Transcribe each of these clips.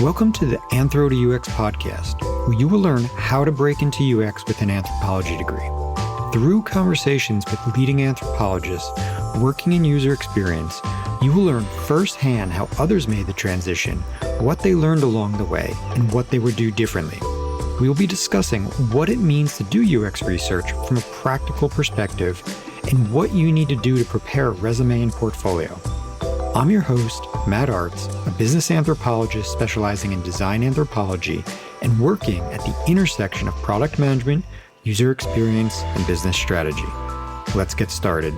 Welcome to the Anthro to UX podcast, where you will learn how to break into UX with an anthropology degree. Through conversations with leading anthropologists working in user experience, you will learn firsthand how others made the transition, what they learned along the way, and what they would do differently. We will be discussing what it means to do UX research from a practical perspective and what you need to do to prepare a resume and portfolio. I'm your host, Matt Artz, a business anthropologist specializing in design anthropology and working at the intersection of product management, user experience, and business strategy. Let's get started.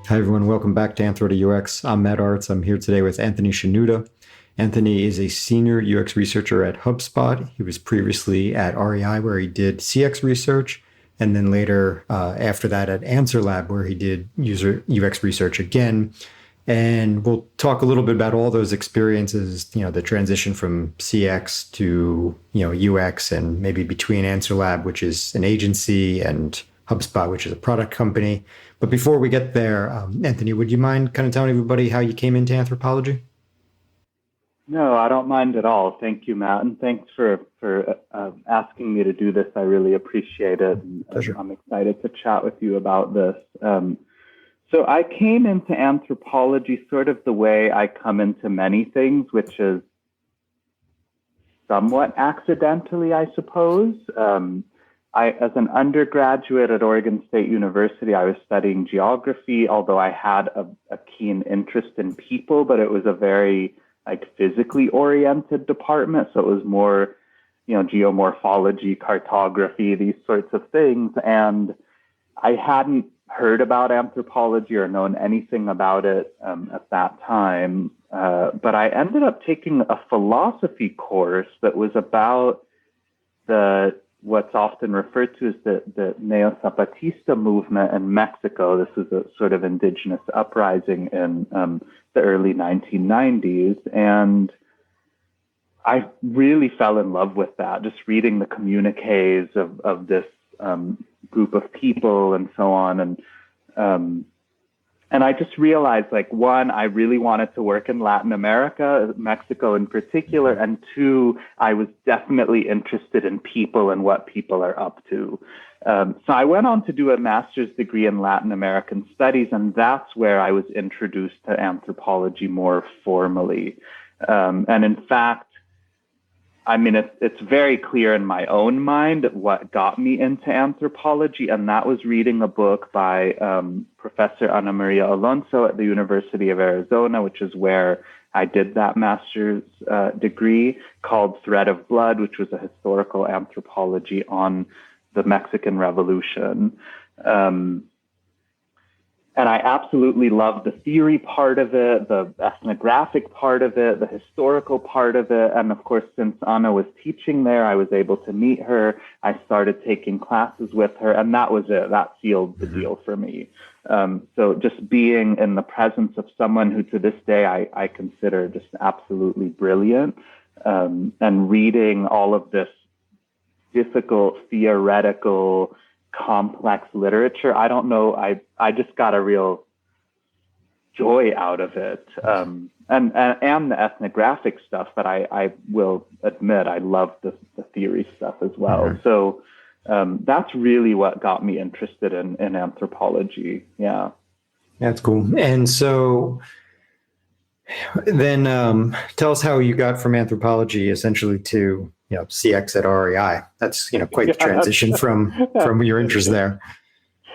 Hi, everyone. Welcome back to Anthro to UX. I'm Matt Artz. I'm here today with Anthony Shenoda. Anthony is a senior UX researcher at HubSpot. He was previously at REI, where he did CX research, and then later after that at Anthro where he did user UX research again. And we'll talk a little bit about all those experiences, the transition from CX to, UX, and maybe between Anthro, which is an agency, and HubSpot, which is a product company. But before we get there, Anthony, would you mind kind of telling everybody how you came into anthropology? No, I don't mind at all. Thank you, Matt. And thanks for asking me to do this. I really appreciate it. And Pleasure. I'm excited to chat with you about this. So I came into anthropology sort of the way I come into many things, which is somewhat accidentally, I suppose. As an undergraduate at Oregon State University, I was studying geography, although I had a keen interest in people, but it was a very physically oriented department. So it was more, geomorphology, cartography, these sorts of things. And I hadn't heard about anthropology or known anything about it at that time. But I ended up taking a philosophy course that was about what's often referred to as the ne-Zapatista movement in Mexico. This was a sort of indigenous uprising in the early 1990s. And I really fell in love with that, just reading the communiques of this group of people and so on. And I just realized, one, I really wanted to work in Latin America, Mexico in particular, and two, I was definitely interested in people and what people are up to. So I went on to do a master's degree in Latin American studies, and that's where I was introduced to anthropology more formally. And in fact, it's very clear in my own mind what got me into anthropology, and that was reading a book by Professor Ana Maria Alonso at the University of Arizona, which is where I did that master's degree, called Thread of Blood, which was a historical anthropology on the Mexican Revolution. And I absolutely loved the theory part of it, the ethnographic part of it, the historical part of it. And of course, since Anna was teaching there, I was able to meet her. I started taking classes with her, and that was it. That sealed the deal for me. So just being in the presence of someone who to this day I consider just absolutely brilliant, and reading all of this difficult, theoretical, complex literature, I don't know, I just got a real joy out of it, and the ethnographic stuff, but I will admit I love the theory stuff as well. Mm-hmm. So that's really what got me interested in anthropology. Yeah, that's cool. And so then tell us how you got from anthropology essentially to CX at REI. That's quite a transition from your interest there.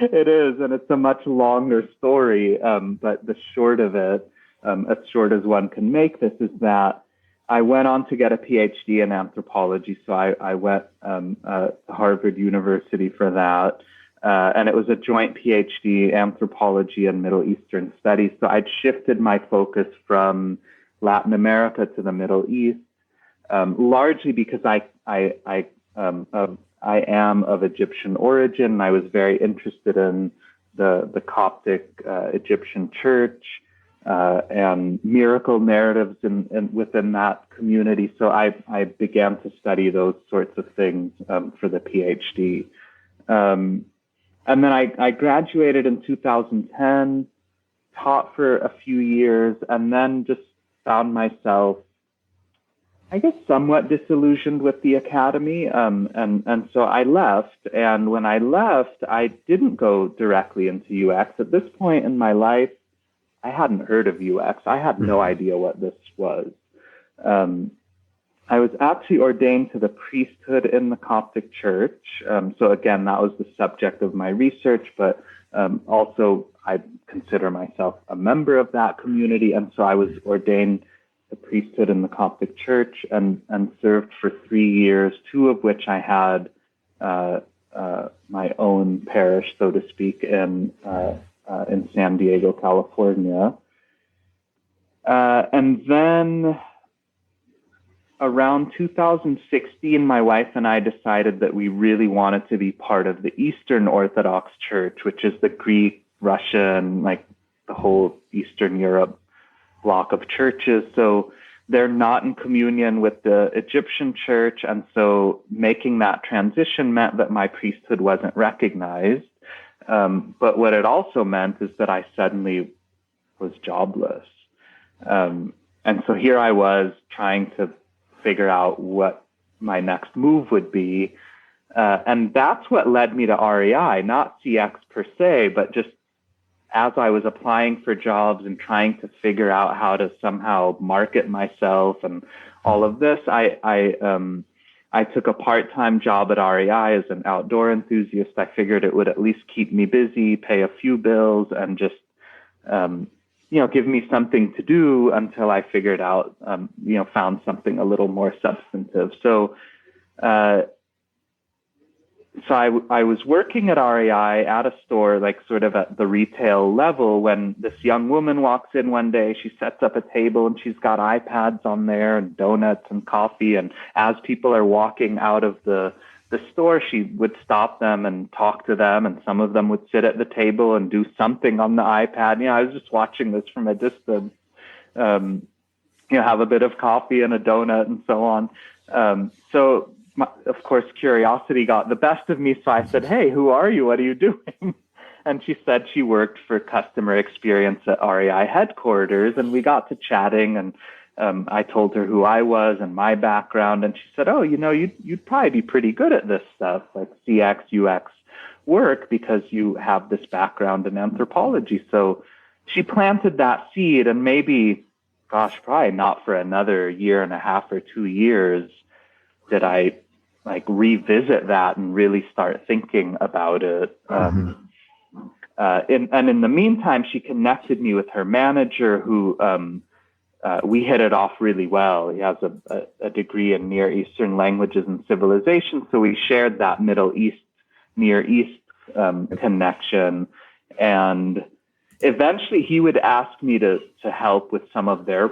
It is, and it's a much longer story. But the short of it, as short as one can make this, is that I went on to get a PhD in anthropology. So I went to Harvard University for that, and it was a joint PhD, anthropology and Middle Eastern studies. So I'd shifted my focus from Latin America to the Middle East. Largely because I am of Egyptian origin. I was very interested in the Coptic Egyptian church and miracle narratives within that community. So I began to study those sorts of things for the PhD. And then I graduated in 2010, taught for a few years, and then just found myself I guess, somewhat disillusioned with the academy. And so I left. And when I left, I didn't go directly into UX. At this point in my life, I hadn't heard of UX. I had no idea what this was. I was actually ordained to the priesthood in the Coptic Church. So again, that was the subject of my research, but also I consider myself a member of that community. And so I was ordained the priesthood in the Coptic Church and served for 3 years, 2 of which I had my own parish, so to speak, in San Diego, California. And then around 2016, my wife and I decided that we really wanted to be part of the Eastern Orthodox Church, which is the Greek, Russian, like the whole Eastern Europe block of churches. So they're not in communion with the Egyptian church. And so making that transition meant that my priesthood wasn't recognized. But what it also meant is that I suddenly was jobless. And so here I was trying to figure out what my next move would be. And that's what led me to REI, not CX per se, but just as I was applying for jobs and trying to figure out how to somehow market myself and all of this, I took a part-time job at REI as an outdoor enthusiast. I figured it would at least keep me busy, pay a few bills, and just, give me something to do until I figured out, found something a little more substantive. So I was working at REI at a store, like sort of at the retail level, when this young woman walks in one day. She sets up a table and she's got iPads on there and donuts and coffee. And as people are walking out of the store, she would stop them and talk to them. And some of them would sit at the table and do something on the iPad. I was just watching this from a distance, have a bit of coffee and a donut and so on. Of course, curiosity got the best of me. So I said, "Hey, who are you? What are you doing?" And she said she worked for customer experience at REI headquarters. And we got to chatting, and I told her who I was and my background. And she said, "Oh, you'd probably be pretty good at this stuff, like CX, UX work, because you have this background in anthropology." So she planted that seed, and maybe, probably not for another 1.5 or 2 years did I revisit that and really start thinking about it. In the meantime, she connected me with her manager, who we hit it off really well. He has a degree in Near Eastern languages and civilization, so we shared that Middle East, Near East connection. And eventually, he would ask me to help with some of their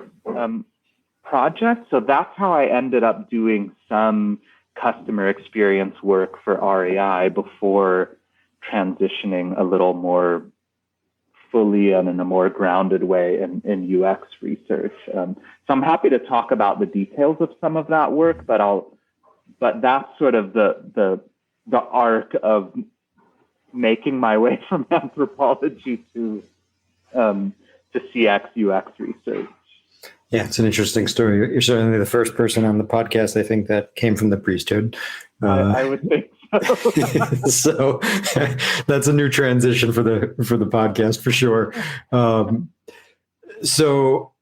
projects. So that's how I ended up doing some customer experience work for REI before transitioning a little more fully and in a more grounded way in UX research. So I'm happy to talk about the details of some of that work, but that's sort of the arc of making my way from anthropology to CX UX research. Yeah, it's an interesting story. You're certainly the first person on the podcast, I think, that came from the priesthood. I would think so. So that's a new transition for the podcast for sure. So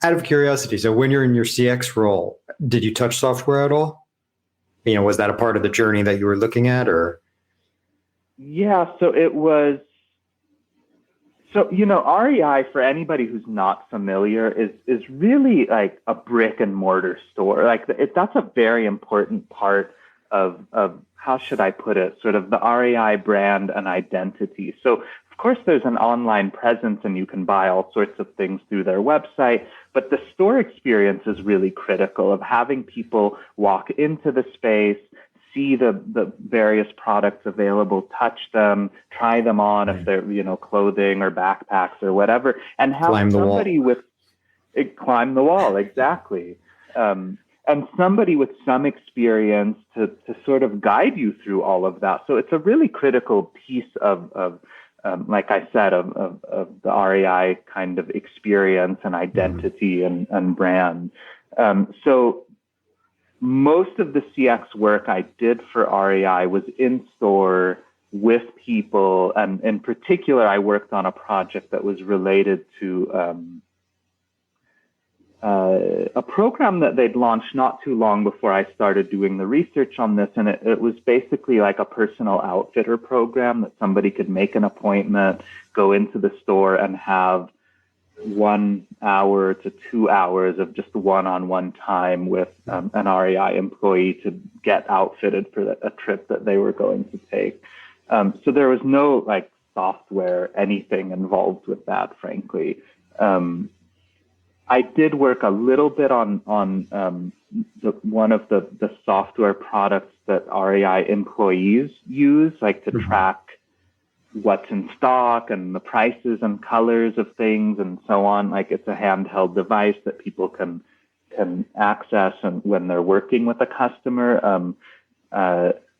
out of curiosity, so when you're in your CX role, did you touch software at all? Was that a part of the journey that you were looking at, or? Yeah, so it was. So, REI, for anybody who's not familiar, is really like a brick and mortar store. That's a very important part of how should I put it, sort of the REI brand and identity. So, of course, there's an online presence and you can buy all sorts of things through their website, but the store experience is really critical, of having people walk into the space, see the various products available, touch them, try them on if they're, clothing or backpacks or whatever, and have somebody climb the wall, exactly. And somebody with some experience to sort of guide you through all of that. So it's a really critical piece of like I said, of the REI kind of experience and identity and brand. So most of the CX work I did for REI was in store with people. And in particular, I worked on a project that was related to a program that they'd launched not too long before I started doing the research on this. And it was basically like a personal outfitter program that somebody could make an appointment, go into the store and have 1 hour to 2 hours of just one-on-one time with an REI employee to get outfitted for a trip that they were going to take. So there was no like software, anything involved with that, frankly. I did work a little bit on one of the software products that REI employees use, like to track what's in stock and the prices and colors of things and so on. Like it's a handheld device that people can access and when they're working with a customer.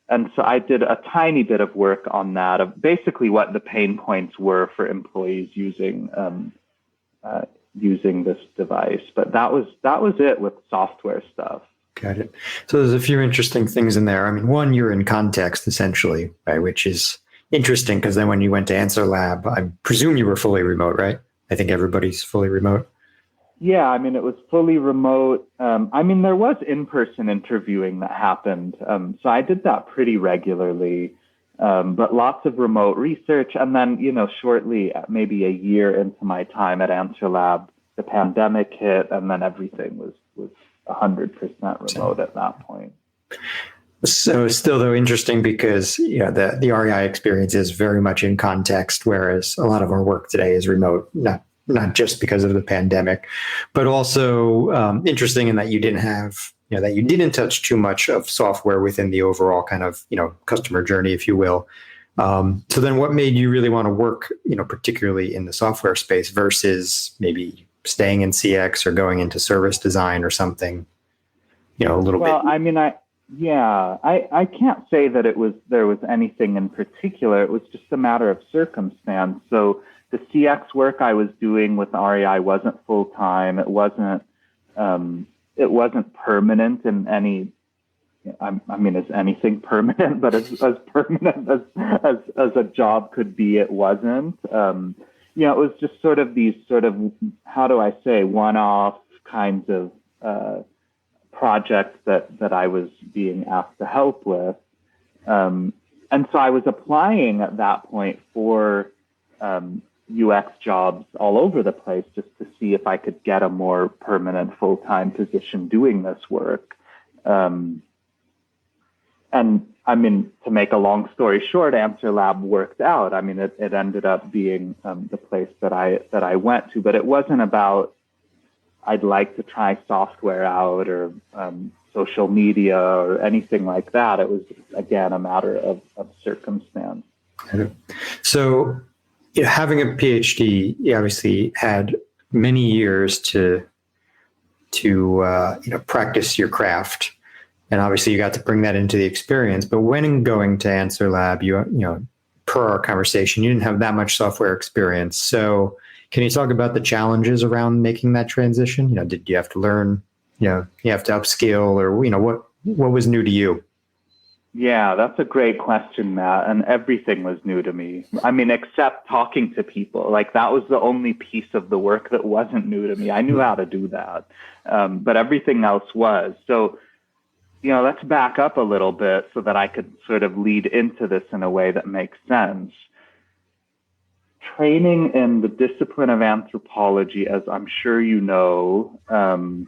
And so I did a tiny bit of work on that, of basically what the pain points were for employees using this device. But that was it with software stuff. Got it. So there's a few interesting things in there. I mean, one, you're in context essentially, right? Which is interesting because then when you went to Answer Lab, I presume you were fully remote, right? I think everybody's fully remote. Yeah, I mean, it was fully remote. I mean, there was in-person interviewing that happened. So I did that pretty regularly, but lots of remote research. And then, shortly, maybe a year into my time at Answer Lab, the pandemic hit, and then everything was 100% remote at that point. So still, though, interesting because the REI experience is very much in context, whereas a lot of our work today is remote, not just because of the pandemic, but also interesting in that you didn't have, that you didn't touch too much of software within the overall kind of, customer journey, if you will. So then what made you really want to work, particularly in the software space versus maybe staying in CX or going into service design or something, a little bit? Well, I mean, I can't say that there was anything in particular. It was just a matter of circumstance. So the CX work I was doing with REI wasn't full time. It wasn't permanent in any. I mean, is anything permanent? But as permanent as a job could be, it wasn't. It was just sort of these how do I say, one-off kinds of projects that I was being asked to help with. And so I was applying at that point for UX jobs all over the place just to see if I could get a more permanent full-time position doing this work. And I mean, to make a long story short, Answer Lab worked out. I mean, it ended up being the place that I went to, but it wasn't about I'd like to try software out or social media or anything like that. It was, again, a matter of circumstance. So having a PhD, you obviously had many years to practice your craft. And obviously you got to bring that into the experience. But when going to Answer Lab, per our conversation, you didn't have that much software experience. So can you talk about the challenges around making that transition? Did you have to learn, you have to upskill, or, what was new to you? Yeah, that's a great question, Matt. And everything was new to me. I mean, except talking to people. Like, that was the only piece of the work that wasn't new to me. I knew how to do that. But everything else was. So, let's back up a little bit so that I could sort of lead into this in a way that makes sense. Training in the discipline of anthropology, as I'm sure you know, and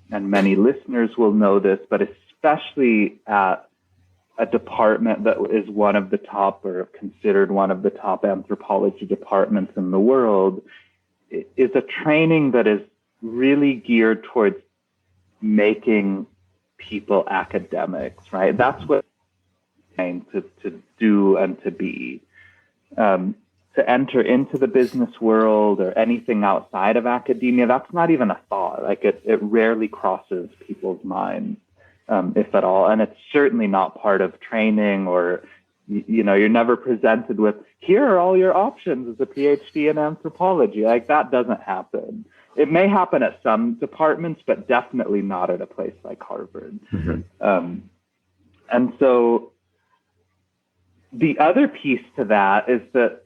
many listeners will know this, but especially at a department that is one of the top, or considered one of the top anthropology departments in the world, is a training that is really geared towards making people academics, right? That's what I'm trying to do and to be. To enter into the business world or anything outside of academia, that's not even a thought. Like it rarely crosses people's minds, if at all. And it's certainly not part of training, or, you're never presented with, here are all your options as a PhD in anthropology. Like, that doesn't happen. it may happen at some departments, but definitely not at a place like Harvard. And so the other piece to that is that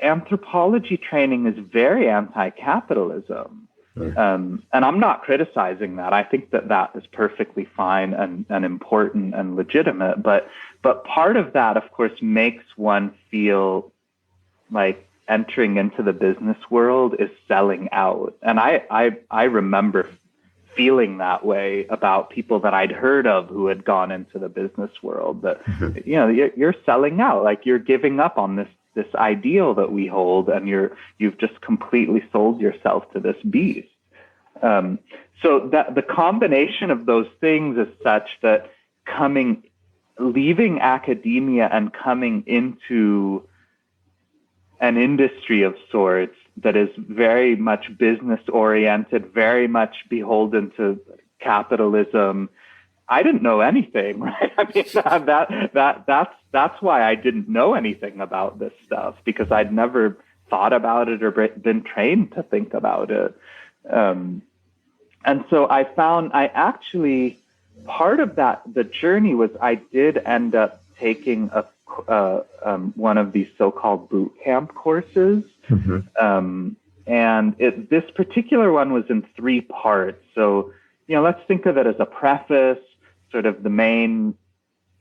anthropology training is very anti-capitalism. And I'm not criticizing that. I think that is perfectly fine and important and legitimate. But part of that, of course, makes one feel like entering into the business world is selling out. And I remember feeling that way about people that I'd heard of who had gone into the business world, that, you're selling out, like you're giving up on this ideal that we hold, and you've just completely sold yourself to this beast. So that the combination of those things is such that leaving academia and coming into an industry of sorts that is very much business oriented, very much beholden to capitalism. I didn't know anything, right? I mean, that's why I didn't know anything about this stuff, because I'd never thought about it or been trained to think about it. And so I found part of the journey was I did end up taking one of these so-called boot camp courses. And this particular one was in 3 parts. So, let's think of it as a preface, sort of the main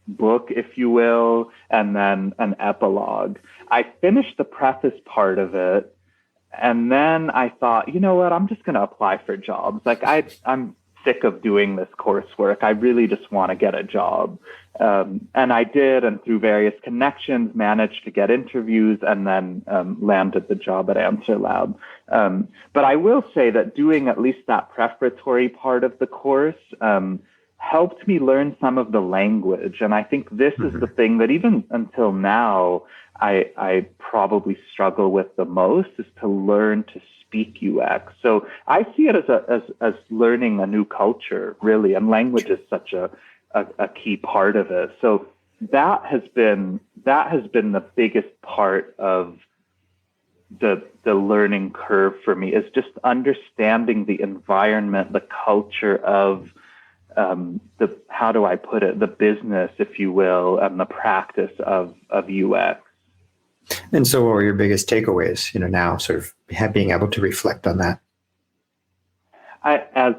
book, if you will, and then an epilogue. I finished the preface part of it, and then I thought, you know what, I'm just going to apply for jobs. Like I'm sick of doing this coursework. I really just want to get a job. And I did, and through various connections, managed to get interviews and then landed the job at Answer Lab. But I will say that doing at least that preparatory part of the course helped me learn some of the language. And I think this is the thing that even until now, I probably struggle with the most, is to learn to speak UX. So I see it as learning a new culture, really, and language is such a key part of it. So that has been the biggest part of the learning curve for me, is just understanding the environment, the culture of how do I put it, the business, if you will, and the practice of UX. And so what were your biggest takeaways, now sort of being able to reflect on that? As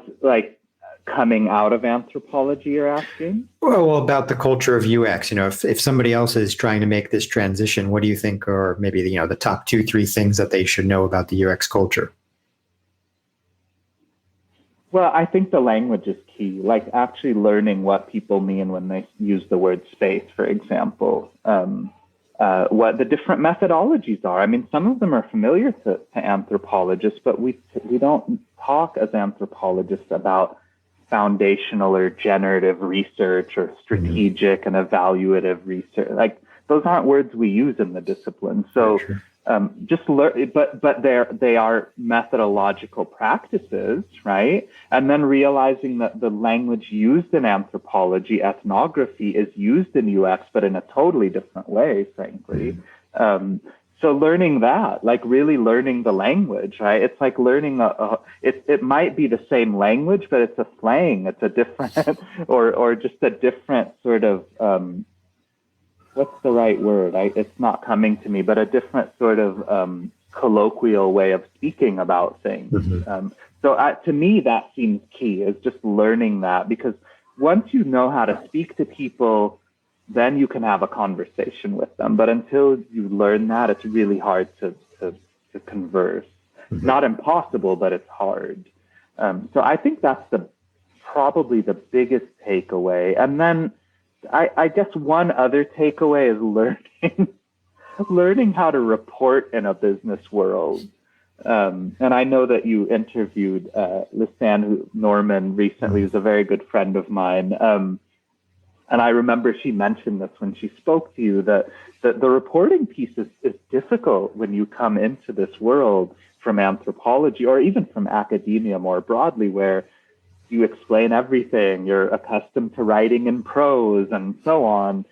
coming out of anthropology, you're asking? Well, about the culture of UX, if somebody else is trying to make this transition, what do you think are maybe the top 2-3 things that they should know about the UX culture? Well, I think the language is key, like actually learning what people mean when they use the word space, for example. What the different methodologies are. I mean, some of them are familiar to anthropologists, but we don't talk as anthropologists about foundational or generative research or strategic and evaluative research. Like, those aren't words we use in the discipline. So just learn, but they are methodological practices, right? And then realizing that the language used in anthropology, ethnography, is used in UX, but in a totally different way, frankly. So learning that, like really learning the language, right? It's like learning it might be the same language, but it's a slang. It's a different, or just a different sort of, what's the right word? It's not coming to me, but a different sort of colloquial way of speaking about things. So to me, that seems key, is just learning that, because once you know how to speak to people, then you can have a conversation with them. But until you learn that, it's really hard to converse. Not impossible, but it's hard. So I think that's probably the biggest takeaway. And then I guess one other takeaway is learning how to report in a business world. And I know that you interviewed Lisanne Norman recently, who's a very good friend of mine. And I remember she mentioned this when she spoke to you, that the reporting piece is difficult when you come into this world from anthropology, or even from academia more broadly, where you explain everything. You're accustomed to writing in prose and so on.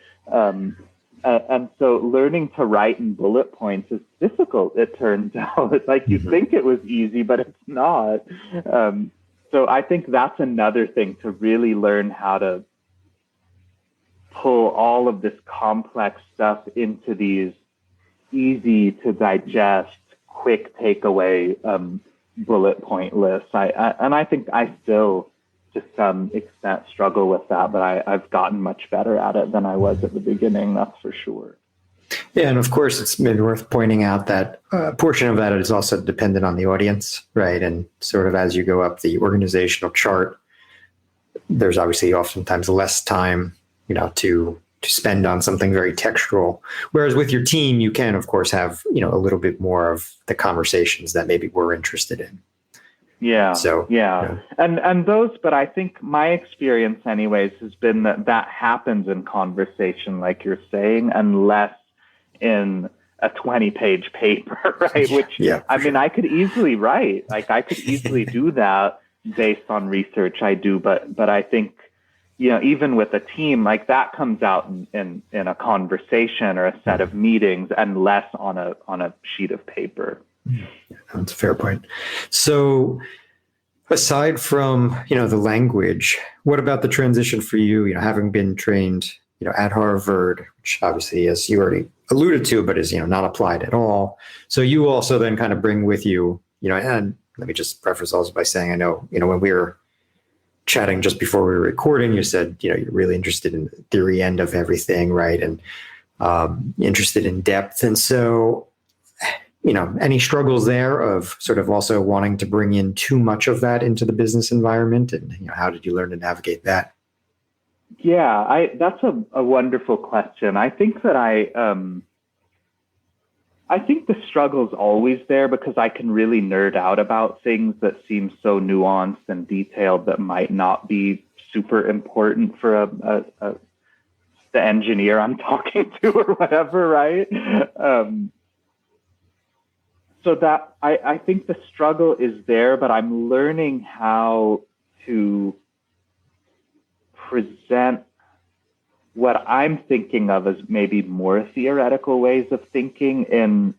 And so learning to write in bullet points is difficult, it turns out. It's like you think it was easy, but it's not. So I think that's another thing, to really learn how to pull all of this complex stuff into these easy to digest, quick takeaway bullet point lists. I think I still, to some extent, struggle with that, but I've gotten much better at it than I was at the beginning, that's for sure. Yeah, and of course, it's maybe worth pointing out that a portion of that is also dependent on the audience, right? And sort of as you go up the organizational chart, there's obviously oftentimes less time, to spend on something very textual. Whereas with your team, you can, of course, have, a little bit more of the conversations that maybe we're interested in. Yeah. So, yeah. And those, but I think my experience anyways has been that happens in conversation, like you're saying, and less in a 20-page paper, right? Which, I mean, I could easily write, like I could easily do that based on research I do, but I think, even with a team, like that comes out in a conversation or a set of meetings, and less on a sheet of paper. That's a fair point. So aside from, the language, what about the transition for you, having been trained, at Harvard, which obviously, as you already alluded to, but is, not applied at all. So you also then kind of bring with you, and let me just preface also by saying, I know, when we were chatting just before we were recording, you said, you're really interested in the theory end of everything, right? And interested in depth. And so, any struggles there of sort of also wanting to bring in too much of that into the business environment? And, how did you learn to navigate that? Yeah, that's a wonderful question. I think that I think the struggle's always there, because I can really nerd out about things that seem so nuanced and detailed that might not be super important for the engineer I'm talking to or whatever, right? So that I think the struggle is there, but I'm learning how to present what I'm thinking of as maybe more theoretical ways of thinking in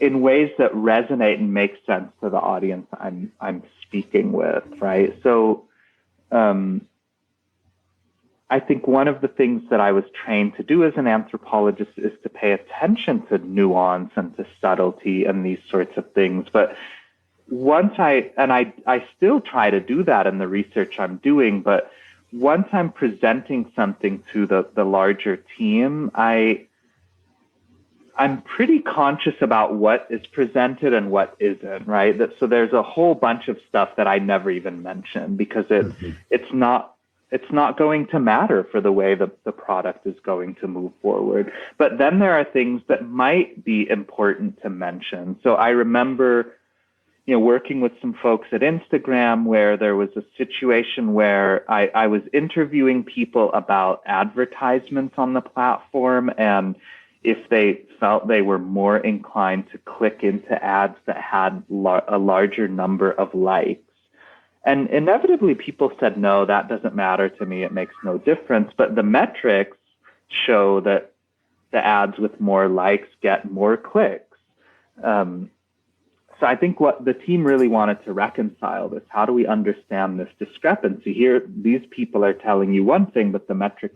ways that resonate and make sense to the audience I'm speaking with, right? So I think one of the things that I was trained to do as an anthropologist is to pay attention to nuance and to subtlety and these sorts of things. But once I still try to do that in the research I'm doing, but once I'm presenting something to the larger team, I'm pretty conscious about what is presented and what isn't, right? So there's a whole bunch of stuff that I never even mention, because it's not going to matter for the way the product is going to move forward. But then there are things that might be important to mention. So I remember working with some folks at Instagram where there was a situation where I was interviewing people about advertisements on the platform, and if they felt they were more inclined to click into ads that had a larger number of likes. And inevitably people said, no, that doesn't matter to me. It makes no difference. But the metrics show that the ads with more likes get more clicks. So I think what the team really wanted to reconcile this. How do we understand this discrepancy here? These people are telling you one thing, but the metrics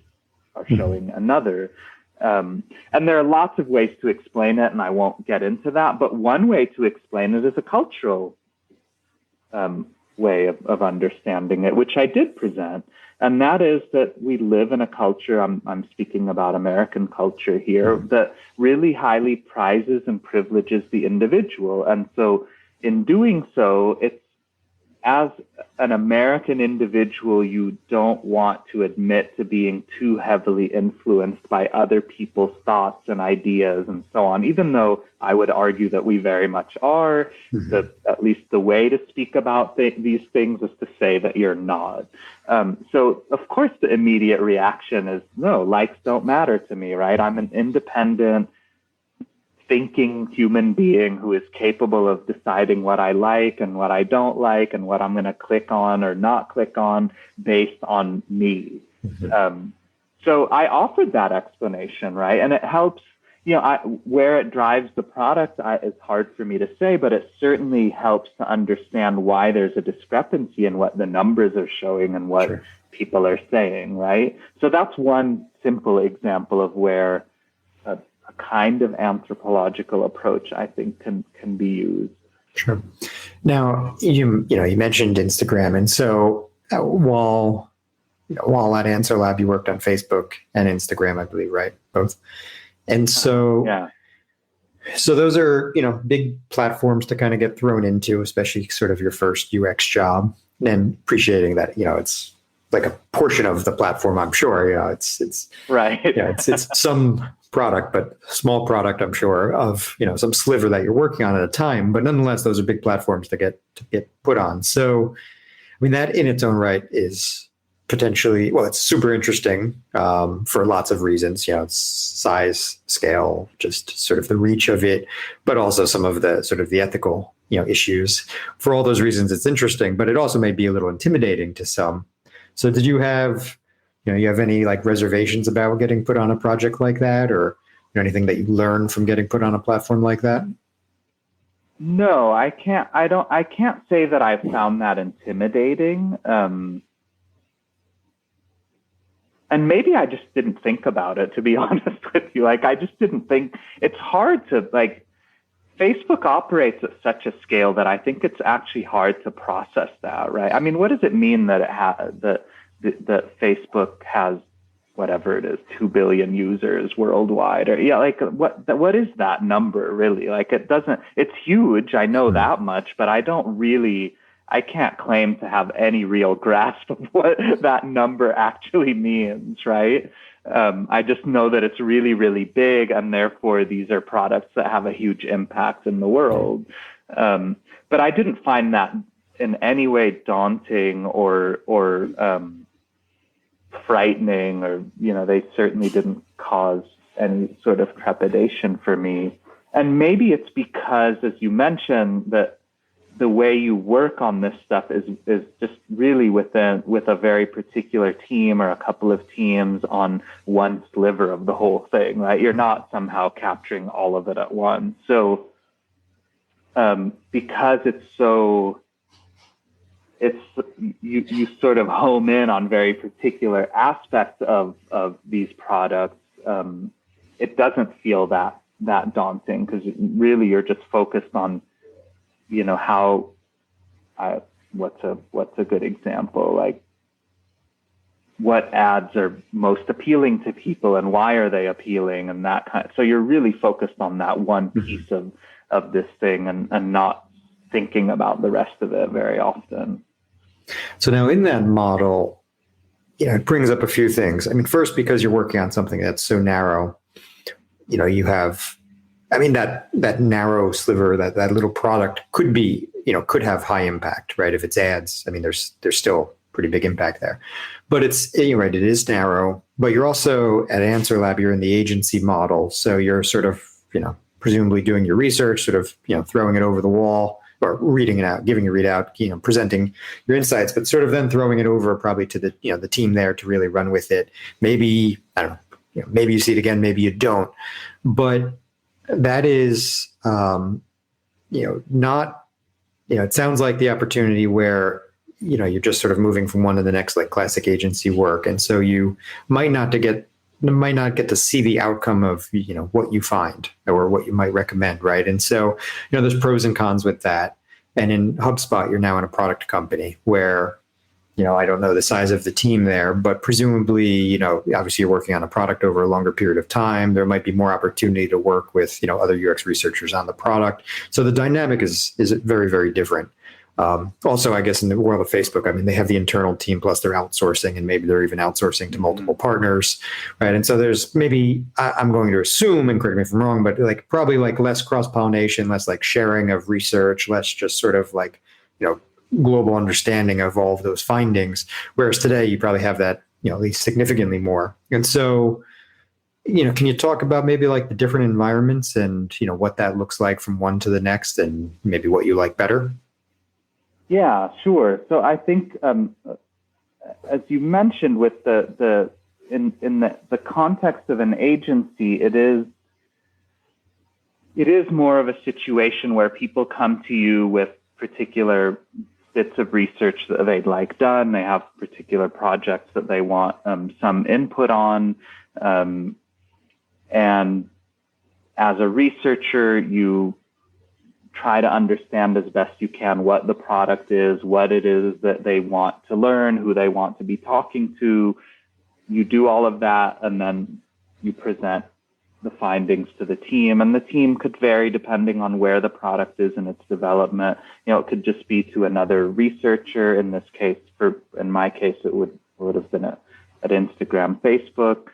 are showing another. And there are lots of ways to explain it, and I won't get into that. But one way to explain it is a cultural way of understanding it, which I did present. And that is that we live in a culture, I'm speaking about American culture here, that really highly prizes and privileges the individual. And so in doing so, it's, as an American individual, you don't want to admit to being too heavily influenced by other people's thoughts and ideas and so on, even though I would argue that we very much are. That at least the way to speak about these things is to say that you're not. So, of course, the immediate reaction is, no, likes don't matter to me, right? I'm an independent, thinking human being who is capable of deciding what I like and what I don't like and what I'm going to click on or not click on based on me. So I offered that explanation, right? And it helps, where it drives the product is hard for me to say, but it certainly helps to understand why there's a discrepancy in what the numbers are showing and what people are saying, right? So that's one simple example of where a kind of anthropological approach, I think, can be used. Sure. Now, you mentioned Instagram, and so while at Answer Lab, you worked on Facebook and Instagram, I believe, right? Both. And so, so those are, big platforms to kind of get thrown into, especially sort of your first UX job, and appreciating that, it's like a portion of the platform, I'm sure, it's right. It's some product, but small product, I'm sure, of, some sliver that you're working on at a time, but nonetheless, those are big platforms to get put on. So, I mean, that in its own right is potentially, it's super interesting for lots of reasons, it's size, scale, just sort of the reach of it, but also some of the sort of the ethical, issues. For all those reasons, it's interesting, but it also may be a little intimidating to some. So did you have, you have any like reservations about getting put on a project like that, or anything that you learned from getting put on a platform like that? No, I can't say that I found that intimidating. And maybe I just didn't think about it, to be honest with you. Like, I just didn't think it's hard to Facebook operates at such a scale that I think it's actually hard to process that, right? I mean, what does it mean that that Facebook has whatever it is, 2 billion users worldwide? Or what is that number really? Like, it's huge. I know that much, but I can't claim to have any real grasp of what that number actually means, right? I just know that it's really, really big, and therefore these are products that have a huge impact in the world. But I didn't find that in any way daunting or frightening, or, they certainly didn't cause any sort of trepidation for me. And maybe it's because, as you mentioned, that the way you work on this stuff is just really with a very particular team or a couple of teams on one sliver of the whole thing, right? You're not somehow capturing all of it at once. So because you sort of home in on very particular aspects of these products, it doesn't feel that daunting, because really you're just focused on, how, what's a good example? Like, what ads are most appealing to people and why are they appealing, and that kind of, so you're really focused on that one piece of this thing and not thinking about the rest of it very often. So now in that model, it brings up a few things. I mean, first, because you're working on something that's so narrow, you have, that narrow sliver, that little product could be, could have high impact, right? If it's ads, there's still pretty big impact there. But you're right, it is narrow, but you're also at Answer Lab, you're in the agency model. So you're sort of, presumably doing your research, sort of, throwing it over the wall, or reading it out, giving a readout, presenting your insights, but sort of then throwing it over probably to the, the team there to really run with it. Maybe, I don't know, maybe you see it again, maybe you don't. But that is, not, it sounds like the opportunity where, you're just sort of moving from one to the next, like classic agency work. And so you might not get to see the outcome of, what you find or what you might recommend. Right. And so, there's pros and cons with that. And in HubSpot, you're now in a product company where, I don't know the size of the team there, but presumably, obviously you're working on a product over a longer period of time. There might be more opportunity to work with, other UX researchers on the product. So the dynamic is very, very different. Also, I guess in the world of Facebook, they have the internal team, plus they're outsourcing, and maybe they're even outsourcing to multiple partners, right? And so there's maybe, I'm going to assume, and correct me if I'm wrong, but probably less cross-pollination, less sharing of research, less just sort of global understanding of all of those findings. Whereas today you probably have that, at least significantly more. And so, can you talk about maybe the different environments and, what that looks like from one to the next, and maybe what you like better? Yeah, sure. So I think, as you mentioned, with the in the context of an agency, it is more of a situation where people come to you with particular bits of research that they'd like done. They have particular projects that they want some input on. And as a researcher, you try to understand as best you can what the product is, what it is that they want to learn, who they want to be talking to. You do all of that, and then you present the findings to the team. And the team could vary depending on where the product is in its development. It could just be to another researcher. In this case, in my case, it would have been at Instagram, Facebook.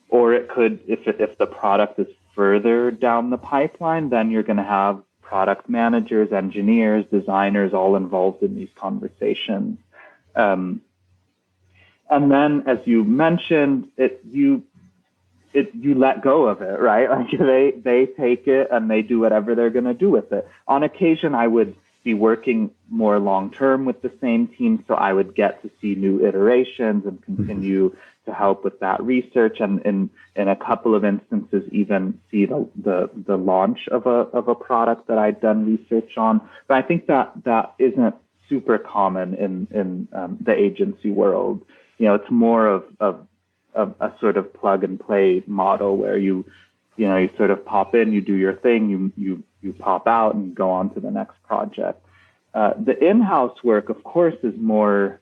Or it could, if the product is further down the pipeline, then you're going to have product managers, engineers, designers all involved in these conversations. And then, as you mentioned, you let go of it, right? Like they take it and they do whatever they're going to do with it. On occasion, I would be working more long-term with the same team, so I would get to see new iterations and continue to help with that research, and in a couple of instances, even see the launch of a product that I'd done research on. But I think that isn't super common in the agency world. It's more of a sort of plug and play model where you sort of pop in, you do your thing, you pop out and go on to the next project. The in-house work, of course, is more,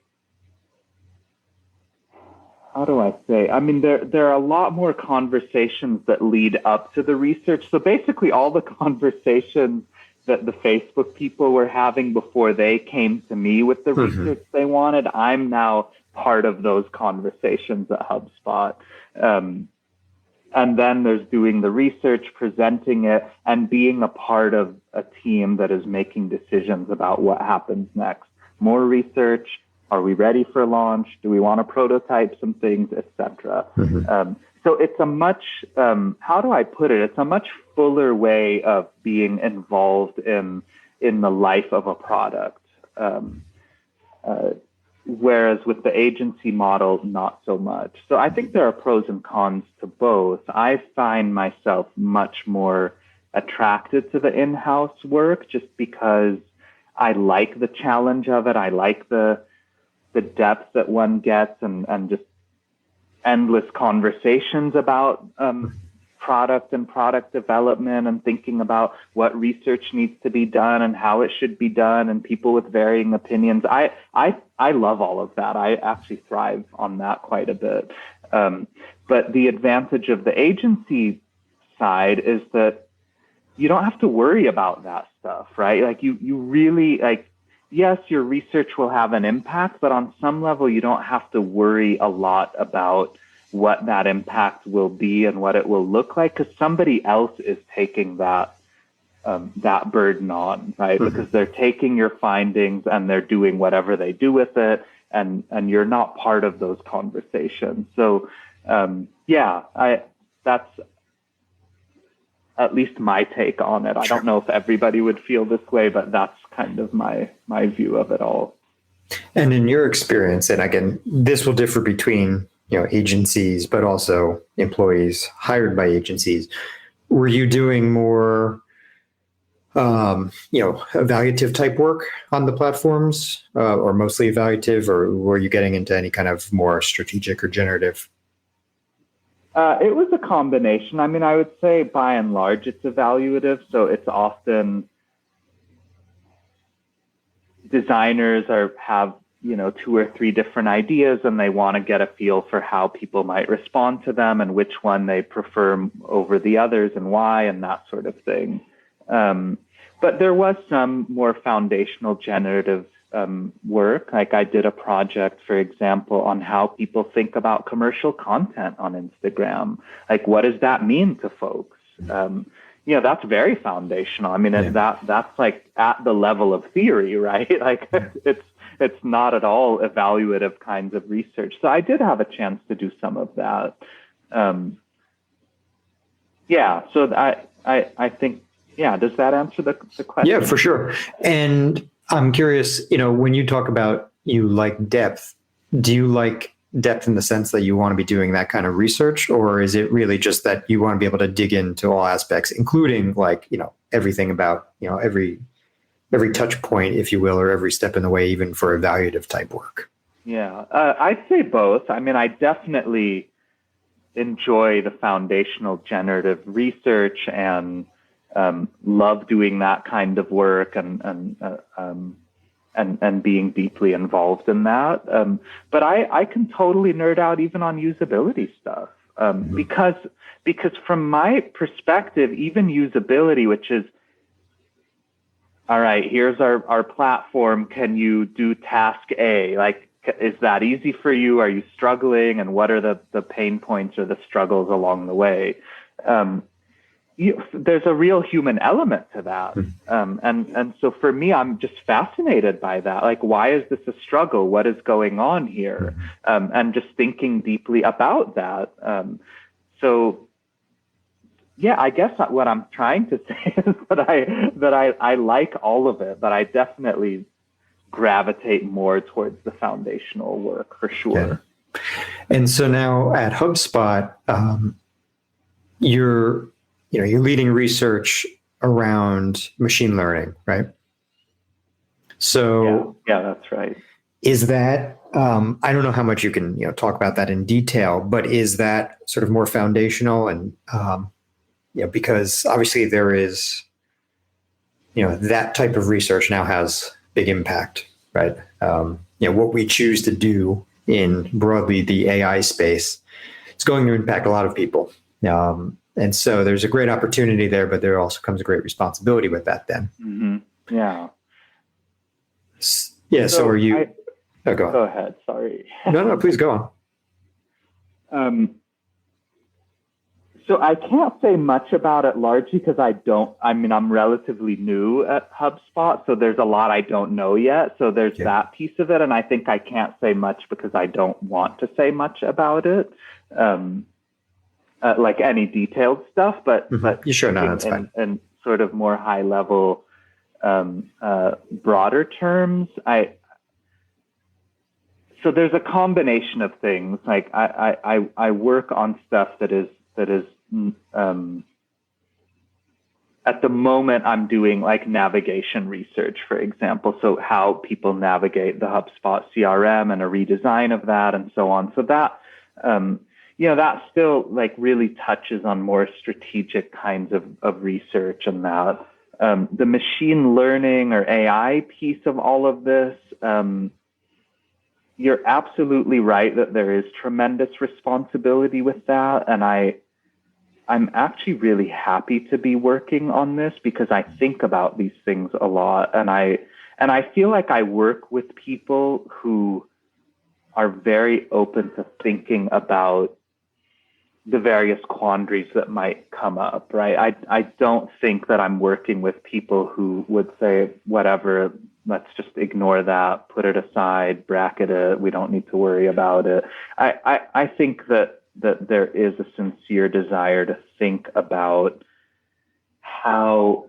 how do I say? I mean, there are a lot more conversations that lead up to the research. So basically all the conversations that the Facebook people were having before they came to me with the research they wanted, I'm now part of those conversations at HubSpot. And then there's doing the research, presenting it, and being a part of a team that is making decisions about what happens next. More research. Are we ready for launch? Do we want to prototype some things, etc.? So it's a much, how do I put it? It's a much fuller way of being involved in the life of a product. Whereas with the agency model, not so much. So I think there are pros and cons to both. I find myself much more attracted to the in-house work just because I like the challenge of it. I like the depth that one gets and just endless conversations about product and product development and thinking about what research needs to be done and how it should be done and people with varying opinions. I love all of that. I actually thrive on that quite a bit. But the advantage of the agency side is that you don't have to worry about that stuff, right? Like you really, like, yes, your research will have an impact, but on some level, you don't have to worry a lot about what that impact will be and what it will look like, because somebody else is taking that burden on, right? Because they're taking your findings and they're doing whatever they do with it, and you're not part of those conversations. So, that's at least my take on it. I don't know if everybody would feel this way, but that's kind of my view of it all. And in your experience, and again, this will differ between agencies, but also employees hired by agencies. Were you doing more, evaluative type work on the platforms, or mostly evaluative, or were you getting into any kind of more strategic or generative? It was a combination. I mean, I would say by and large, it's evaluative. So it's often designers have 2 or 3 different ideas, and they want to get a feel for how people might respond to them and which one they prefer over the others and why, and that sort of thing. But there was some more foundational generative work. Like I did a project, for example, on how people think about commercial content on Instagram. Like, what does that mean to folks? That's very foundational. I mean, that's like at the level of theory, right? Like it's not at all evaluative kinds of research. So I did have a chance to do some of that. So I think, does that answer the question? Yeah, for sure. And I'm curious, when you talk about you like depth, do you like depth in the sense that you want to be doing that kind of research, or is it really just that you want to be able to dig into all aspects, including like, everything about, every touch point, if you will, or every step in the way, even for evaluative type work? Yeah, I'd say both. I mean, I definitely enjoy the foundational generative research and love doing that kind of work and being deeply involved in that. But I can totally nerd out even on usability stuff because from my perspective, even usability, which is, all right, here's our platform. Can you do task A? Like, is that easy for you? Are you struggling? And what are the pain points or the struggles along the way? There's a real human element to that. And so for me, I'm just fascinated by that. Like, why is this a struggle? What is going on here? And just thinking deeply about that. So yeah, I guess what I'm trying to say is that I like all of it, but I definitely gravitate more towards the foundational work for sure. Yeah. And so now at HubSpot, you're leading research around machine learning, right? So yeah, that's right. Is that I don't know how much you can talk about that in detail, but is that sort of more foundational and because obviously there is that type of research now has big impact, right? What we choose to do in broadly the AI space, it's going to impact a lot of people. And so there's a great opportunity there, but there also comes a great responsibility with that then. Mm-hmm. Yeah. Yeah. So are you... go on. Go ahead. Sorry. No, please go on. So I can't say much about it largely because I'm relatively new at HubSpot, so there's a lot I don't know yet. So there's that piece of it, and I think I can't say much because I don't want to say much about it, like any detailed stuff. But you sure? No, that's fine. And sort of more high level, broader terms, so there's a combination of things. Like I work on stuff that is at the moment I'm doing like navigation research, for example. So how people navigate the HubSpot CRM and a redesign of that and so on. So that, that still like really touches on more strategic kinds of research and that. The machine learning or AI piece of all of this, you're absolutely right that there is tremendous responsibility with that. And I'm actually really happy to be working on this because I think about these things a lot. And I feel like I work with people who are very open to thinking about the various quandaries that might come up, right? I don't think that I'm working with people who would say, whatever, let's just ignore that, put it aside, bracket it, we don't need to worry about it. I think that there is a sincere desire to think about how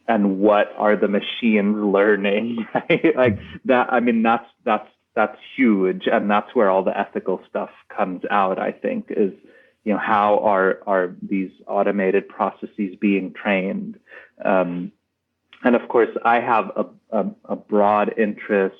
and what are the machines learning, right? Like that, I mean, that's huge. And that's where all the ethical stuff comes out, I think, is, how are these automated processes being trained? And of course, I have a broad interest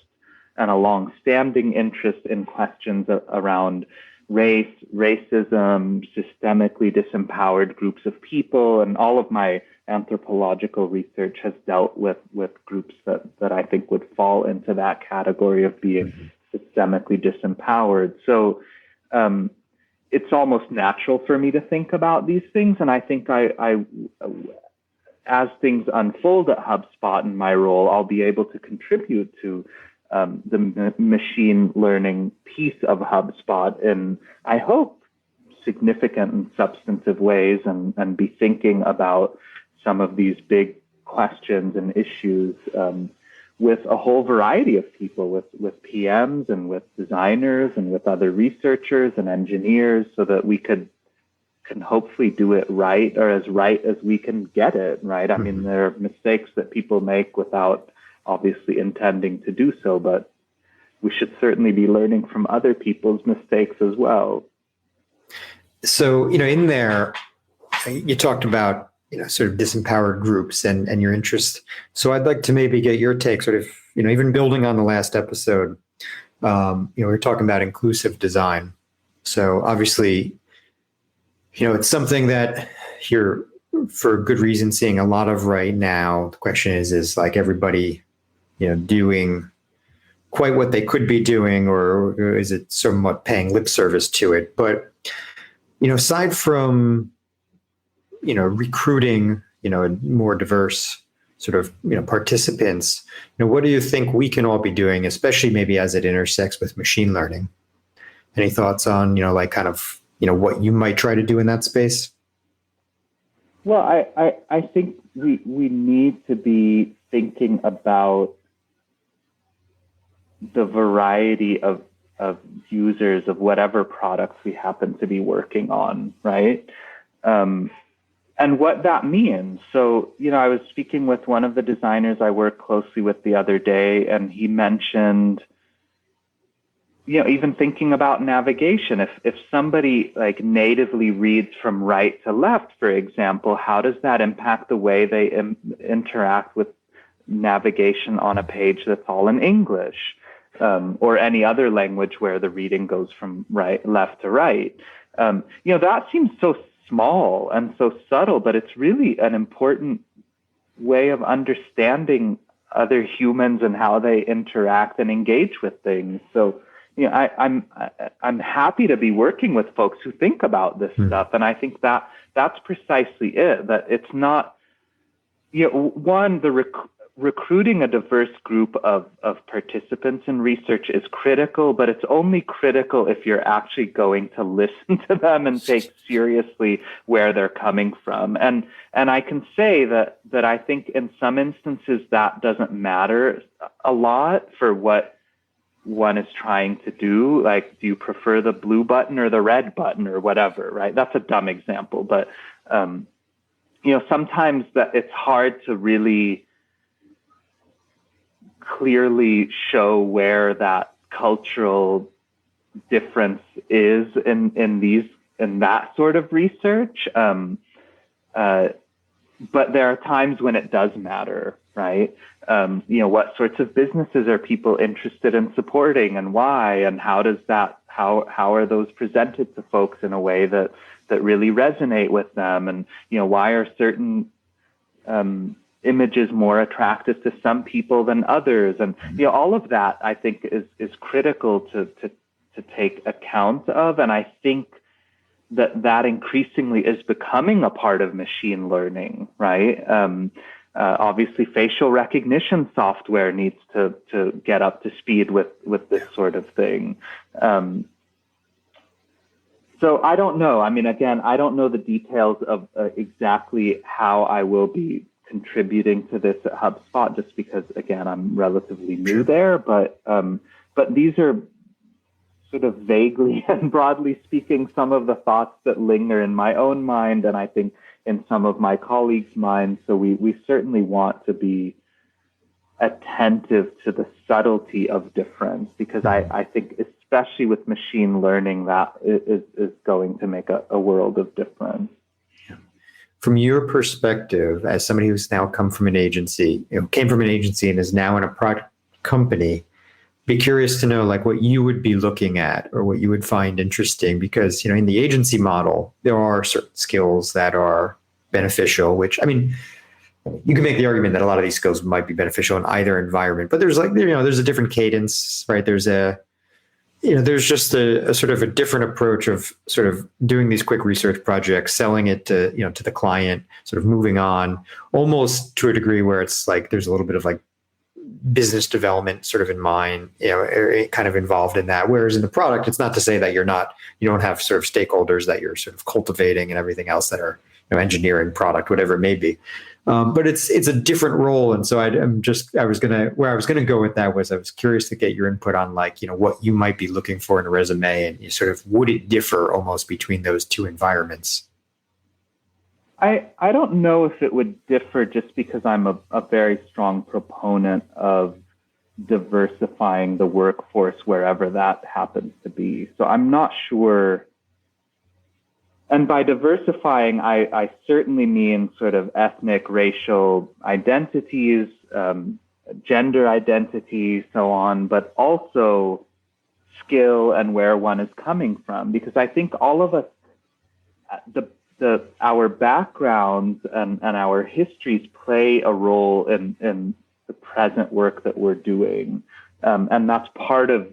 and a long-standing interest in questions around race, racism, systemically disempowered groups of people, and all of my anthropological research has dealt with groups that I think would fall into that category of being systemically disempowered. So it's almost natural for me to think about these things, and I think I as things unfold at HubSpot in my role, I'll be able to contribute to the machine learning piece of HubSpot in, I hope, significant and substantive ways, and be thinking about some of these big questions and issues with a whole variety of people, with PMs and with designers and with other researchers and engineers, so that we can hopefully do it right, or as right as we can get it, right? I mean, there are mistakes that people make without obviously intending to do so, but we should certainly be learning from other people's mistakes as well. So, in there, you talked about, sort of disempowered groups and your interest. So I'd like to maybe get your take, sort of, even building on the last episode, we were talking about inclusive design. So obviously, it's something that you're, for good reason, seeing a lot of right now. The question is like everybody, doing quite what they could be doing, or is it somewhat paying lip service to it? But, aside from, recruiting, more diverse sort of, participants, what do you think we can all be doing, especially maybe as it intersects with machine learning? Any thoughts on, like kind of, what you might try to do in that space? Well, I think we need to be thinking about the variety of users of whatever products we happen to be working on, right? And what that means. So, I was speaking with one of the designers I work closely with the other day, and he mentioned, even thinking about navigation. If somebody like natively reads from right to left, for example, how does that impact the way they interact with navigation on a page that's all in English, or any other language where the reading goes from left to right? That seems so small and so subtle, but it's really an important way of understanding other humans and how they interact and engage with things. So, I'm happy to be working with folks who think about this stuff, and I think that that's precisely it. That it's not, one, recruiting a diverse group of participants in research is critical, but it's only critical if you're actually going to listen to them and take seriously where they're coming from. And I can say that I think in some instances that doesn't matter a lot for what one is trying to do. Like, do you prefer the blue button or the red button or whatever, right? That's a dumb example, but sometimes that it's hard to really clearly show where that cultural difference is in that sort of research. But there are times when it does matter, right? What sorts of businesses are people interested in supporting, and why, and how are those presented to folks in a way that really resonate with them, and why are certain images more attractive to some people than others, and all of that I think is critical to take account of, and I think that increasingly is becoming a part of machine learning, right? Obviously, facial recognition software needs to get up to speed with this sort of thing. So I don't know. I mean, again, I don't know the details of exactly how I will be contributing to this at HubSpot, just because, again, I'm relatively new there. But these are sort of vaguely and broadly speaking some of the thoughts that linger in my own mind, and I think in some of my colleagues' minds. So we certainly want to be attentive to the subtlety of difference, because I think especially with machine learning, that is going to make a world of difference. From your perspective, as somebody who's now came from an agency and is now in a product company, be curious to know like what you would be looking at or what you would find interesting, because in the agency model there are certain skills that are beneficial, which, I mean, you can make the argument that a lot of these skills might be beneficial in either environment, but there's there's a different cadence, right? There's there's just a sort of a different approach of sort of doing these quick research projects, selling it to to the client, sort of moving on, almost to a degree where it's like there's a little bit of like business development sort of in mind, kind of involved in that. Whereas in the product, it's not to say that you don't have sort of stakeholders that you're sort of cultivating and everything else that are engineering, product, whatever it may be. But it's a different role. And so where I was gonna go with that was I was curious to get your input on like, what you might be looking for in a resume, and sort of would it differ almost between those two environments? I don't know if it would differ, just because I'm a very strong proponent of diversifying the workforce wherever that happens to be. So I'm not sure. And by diversifying, I certainly mean sort of ethnic, racial identities, gender identity, so on, but also skill and where one is coming from. Because I think all of us, our backgrounds and our histories play a role in the present work that we're doing, and that's part of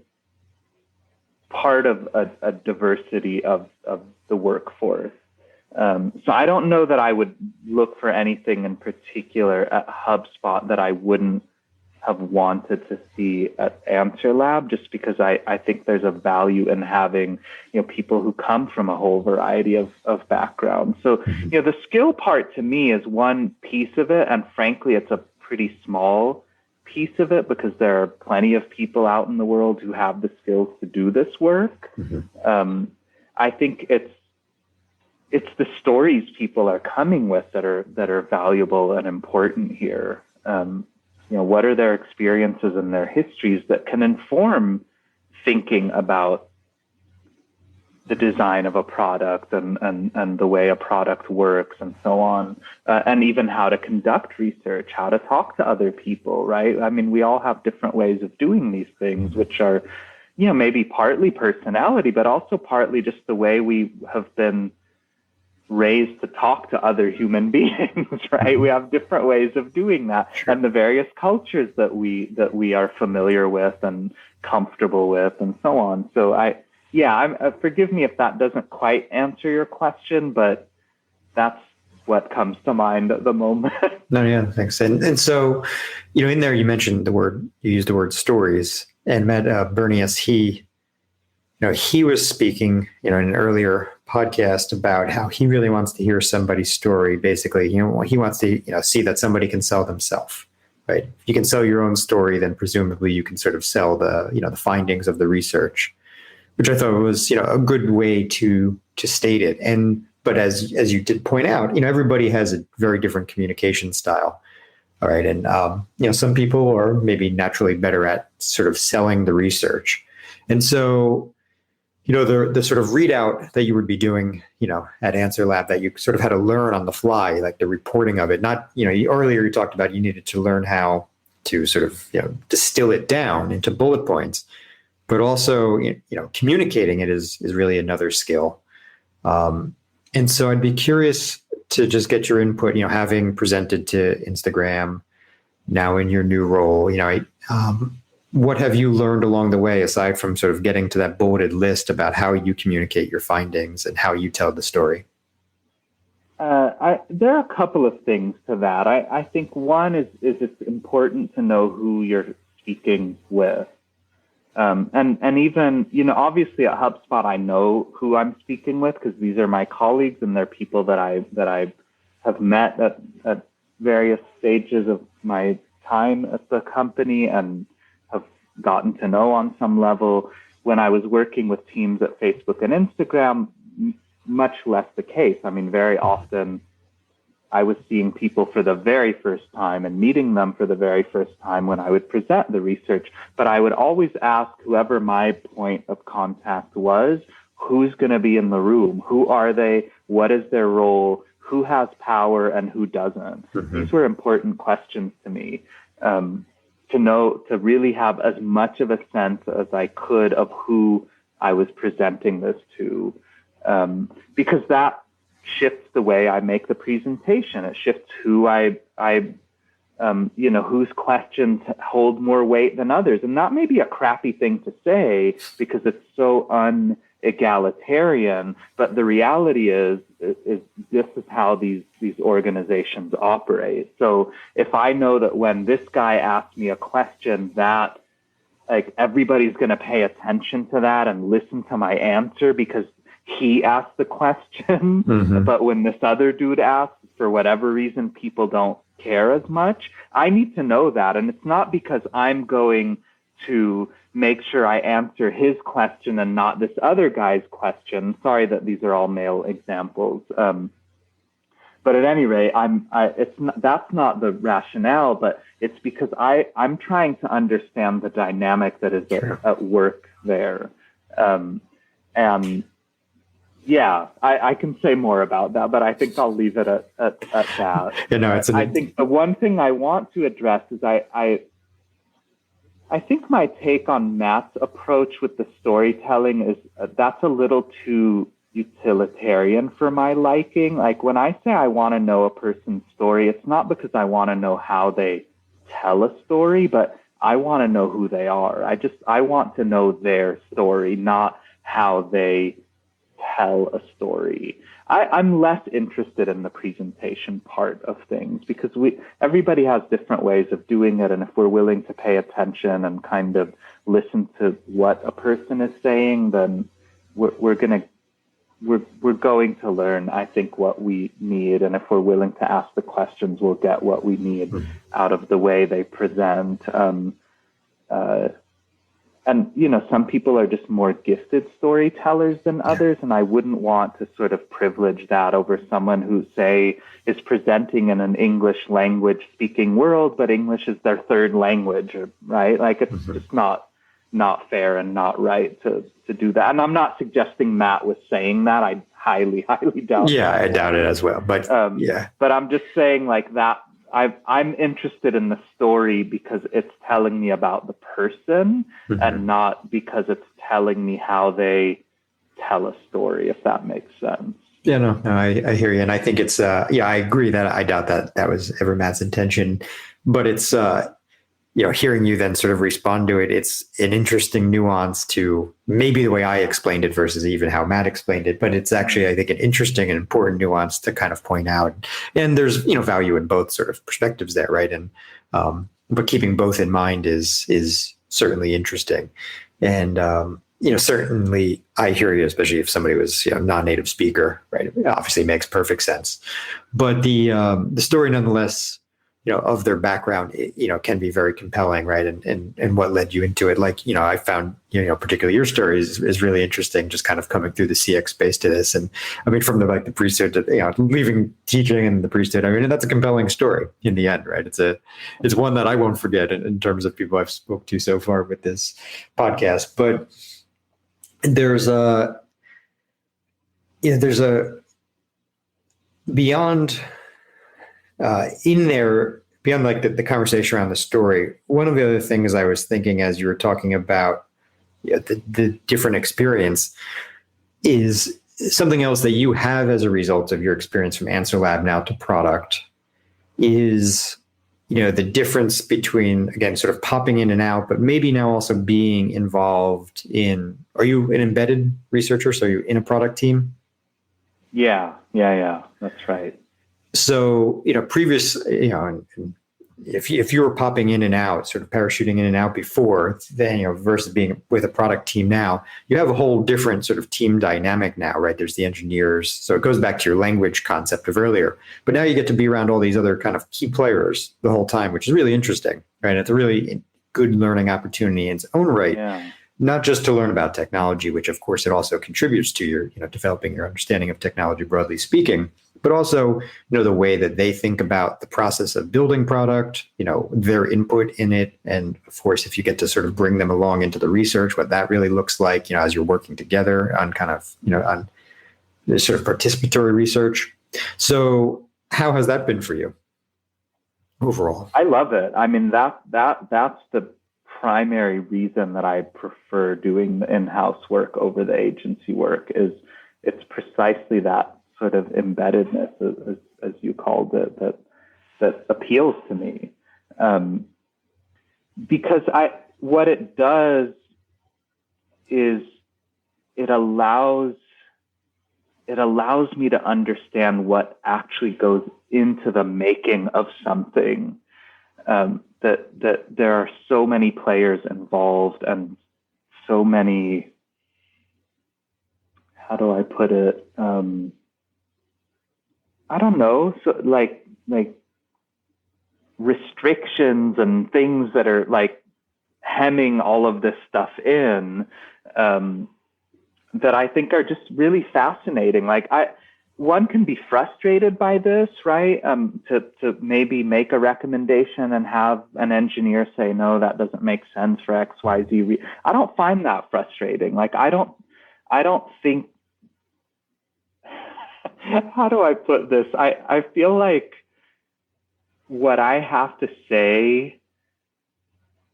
a diversity of the workforce. So I don't know that I would look for anything in particular at HubSpot that I wouldn't have wanted to see at Answer Lab, just because I think there's a value in having, people who come from a whole variety of backgrounds. So, the skill part to me is one piece of it. And frankly, it's a pretty small piece of it because there are plenty of people out in the world who have the skills to do this work. I think it's the stories people are coming with that are valuable and important here. What are their experiences and their histories that can inform thinking about the design of a product and the way a product works and so on, and even how to conduct research, how to talk to other people, right? I mean, we all have different ways of doing these things, which are, maybe partly personality, but also partly just the way we have been raised to talk to other human beings, right? We have different ways of doing that, and the various cultures that we are familiar with and comfortable with, and so on. So forgive me if that doesn't quite answer your question, but that's what comes to mind at the moment. No, yeah, thanks. And so, in there you mentioned you used the word stories, and Matt Bernius, he was speaking, in an earlier podcast about how he really wants to hear somebody's story. Basically, he wants to, see that somebody can sell themselves, right? If you can sell your own story, then presumably you can sort of sell the findings of the research, which I thought was, a good way to state it. But as you did point out, everybody has a very different communication style. All right. And, some people are maybe naturally better at sort of selling the research. And so, the sort of readout that you would be doing, at Answer Lab that you sort of had to learn on the fly, like the reporting of it, not, earlier you talked about you needed to learn how to sort of, distill it down into bullet points, but also, communicating it is really another skill. And so I'd be curious to just get your input, having presented to Instagram now in your new role, what have you learned along the way, aside from sort of getting to that bulleted list about how you communicate your findings and how you tell the story? There are a couple of things to that. I think one is it's important to know who you're speaking with. And even, obviously at HubSpot, I know who I'm speaking with because these are my colleagues and they're people that I have met at various stages of my time at the company and have gotten to know on some level. When I was working with teams at Facebook and Instagram, much less the case. I mean, very often I was seeing people for the very first time and meeting them for the very first time when I would present the research. But I would always ask whoever my point of contact was, who's going to be in the room? Who are they? What is their role? Who has power and who doesn't? These were important questions to me, to know, to really have as much of a sense as I could of who I was presenting this to, because that shifts the way I make the presentation. It shifts who whose questions hold more weight than others. And that may be a crappy thing to say because it's so unegalitarian, but the reality is this is how these organizations operate. So if I know that when this guy asks me a question that like everybody's going to pay attention to that and listen to my answer because he asked the question, but when this other dude asks, for whatever reason, people don't care as much. I need to know that. And it's not because I'm going to make sure I answer his question and not this other guy's question. Sorry that these are all male examples. But at any rate, that's not the rationale, but it's because I'm trying to understand the dynamic that is at work there. And yeah, I can say more about that, but I think I'll leave it at that. I think the one thing I want to address is I think my take on Matt's approach with the storytelling is that's a little too utilitarian for my liking. Like when I say I want to know a person's story, it's not because I want to know how they tell a story, but I want to know who they are. I want to know their story, not how they tell a story. I'm less interested in the presentation part of things because everybody has different ways of doing it. And if we're willing to pay attention and kind of listen to what a person is saying, then we're going to learn, I think, what we need. And if we're willing to ask the questions, we'll get what we need out of the way they present. And, some people are just more gifted storytellers than others. And I wouldn't want to sort of privilege that over someone who, say, is presenting in an English language speaking world, but English is their third language, right? Like it's just not fair and not right to do that. And I'm not suggesting Matt was saying that. I highly, highly doubt that. Yeah, I doubt it as well. But But I'm just saying like that. I'm interested in the story because it's telling me about the person and not because it's telling me how they tell a story, if that makes sense. Yeah, no, I hear you. And I think it's, I agree that I doubt that was ever Matt's intention, but it's, hearing you then sort of respond to it, it's an interesting nuance to maybe the way I explained it versus even how Matt explained it. But it's actually, I think, an interesting and important nuance to kind of point out. And there's, value in both sort of perspectives there, right? And but keeping both in mind is certainly interesting. And certainly I hear you, especially if somebody was non-native speaker, right? It obviously makes perfect sense. But the story, nonetheless, of their background, can be very compelling, right? And what led you into it. Like, I found, particularly your story is really interesting, just kind of coming through the CX space to this. And I mean, from the priesthood to, leaving teaching and the priesthood, I mean, that's a compelling story in the end, right? It's one that I won't forget in terms of people I've spoke to so far with this podcast. But there's a beyond, in there, beyond like the conversation around the story, one of the other things I was thinking as you were talking about the different experience is something else that you have as a result of your experience from Answer Lab now to product is, the difference between, again, sort of popping in and out, but maybe now also being involved in, are you an embedded researcher? So you're in a product team? Yeah. That's right. So, previous, if you were popping in and out, sort of parachuting in and out before, then, versus being with a product team now, you have a whole different sort of team dynamic now, right? There's the engineers. So it goes back to your language concept of earlier. But now you get to be around all these other kind of key players the whole time, which is really interesting, right? It's a really good learning opportunity in its own right. Yeah. Not just to learn about technology, which of course it also contributes to your, developing your understanding of technology, broadly speaking, but also, the way that they think about the process of building product, their input in it. And of course, if you get to sort of bring them along into the research, what that really looks like, as you're working together on kind of, on this sort of participatory research. So how has that been for you overall? I love it. I mean, that's the primary reason that I prefer doing the in-house work over the agency work is it's precisely that sort of embeddedness, as you called it, that appeals to me, because what it does is it allows me to understand what actually goes into the making of something. That there are so many players involved and so many, how do I put it? I don't know. So like restrictions and things that are like hemming all of this stuff in, that I think are just really fascinating. Like one can be frustrated by this, right? To maybe make a recommendation and have an engineer say, no, that doesn't make sense for X, Y, Z. I don't find that frustrating. Like, I don't think, how do I put this? I feel like what I have to say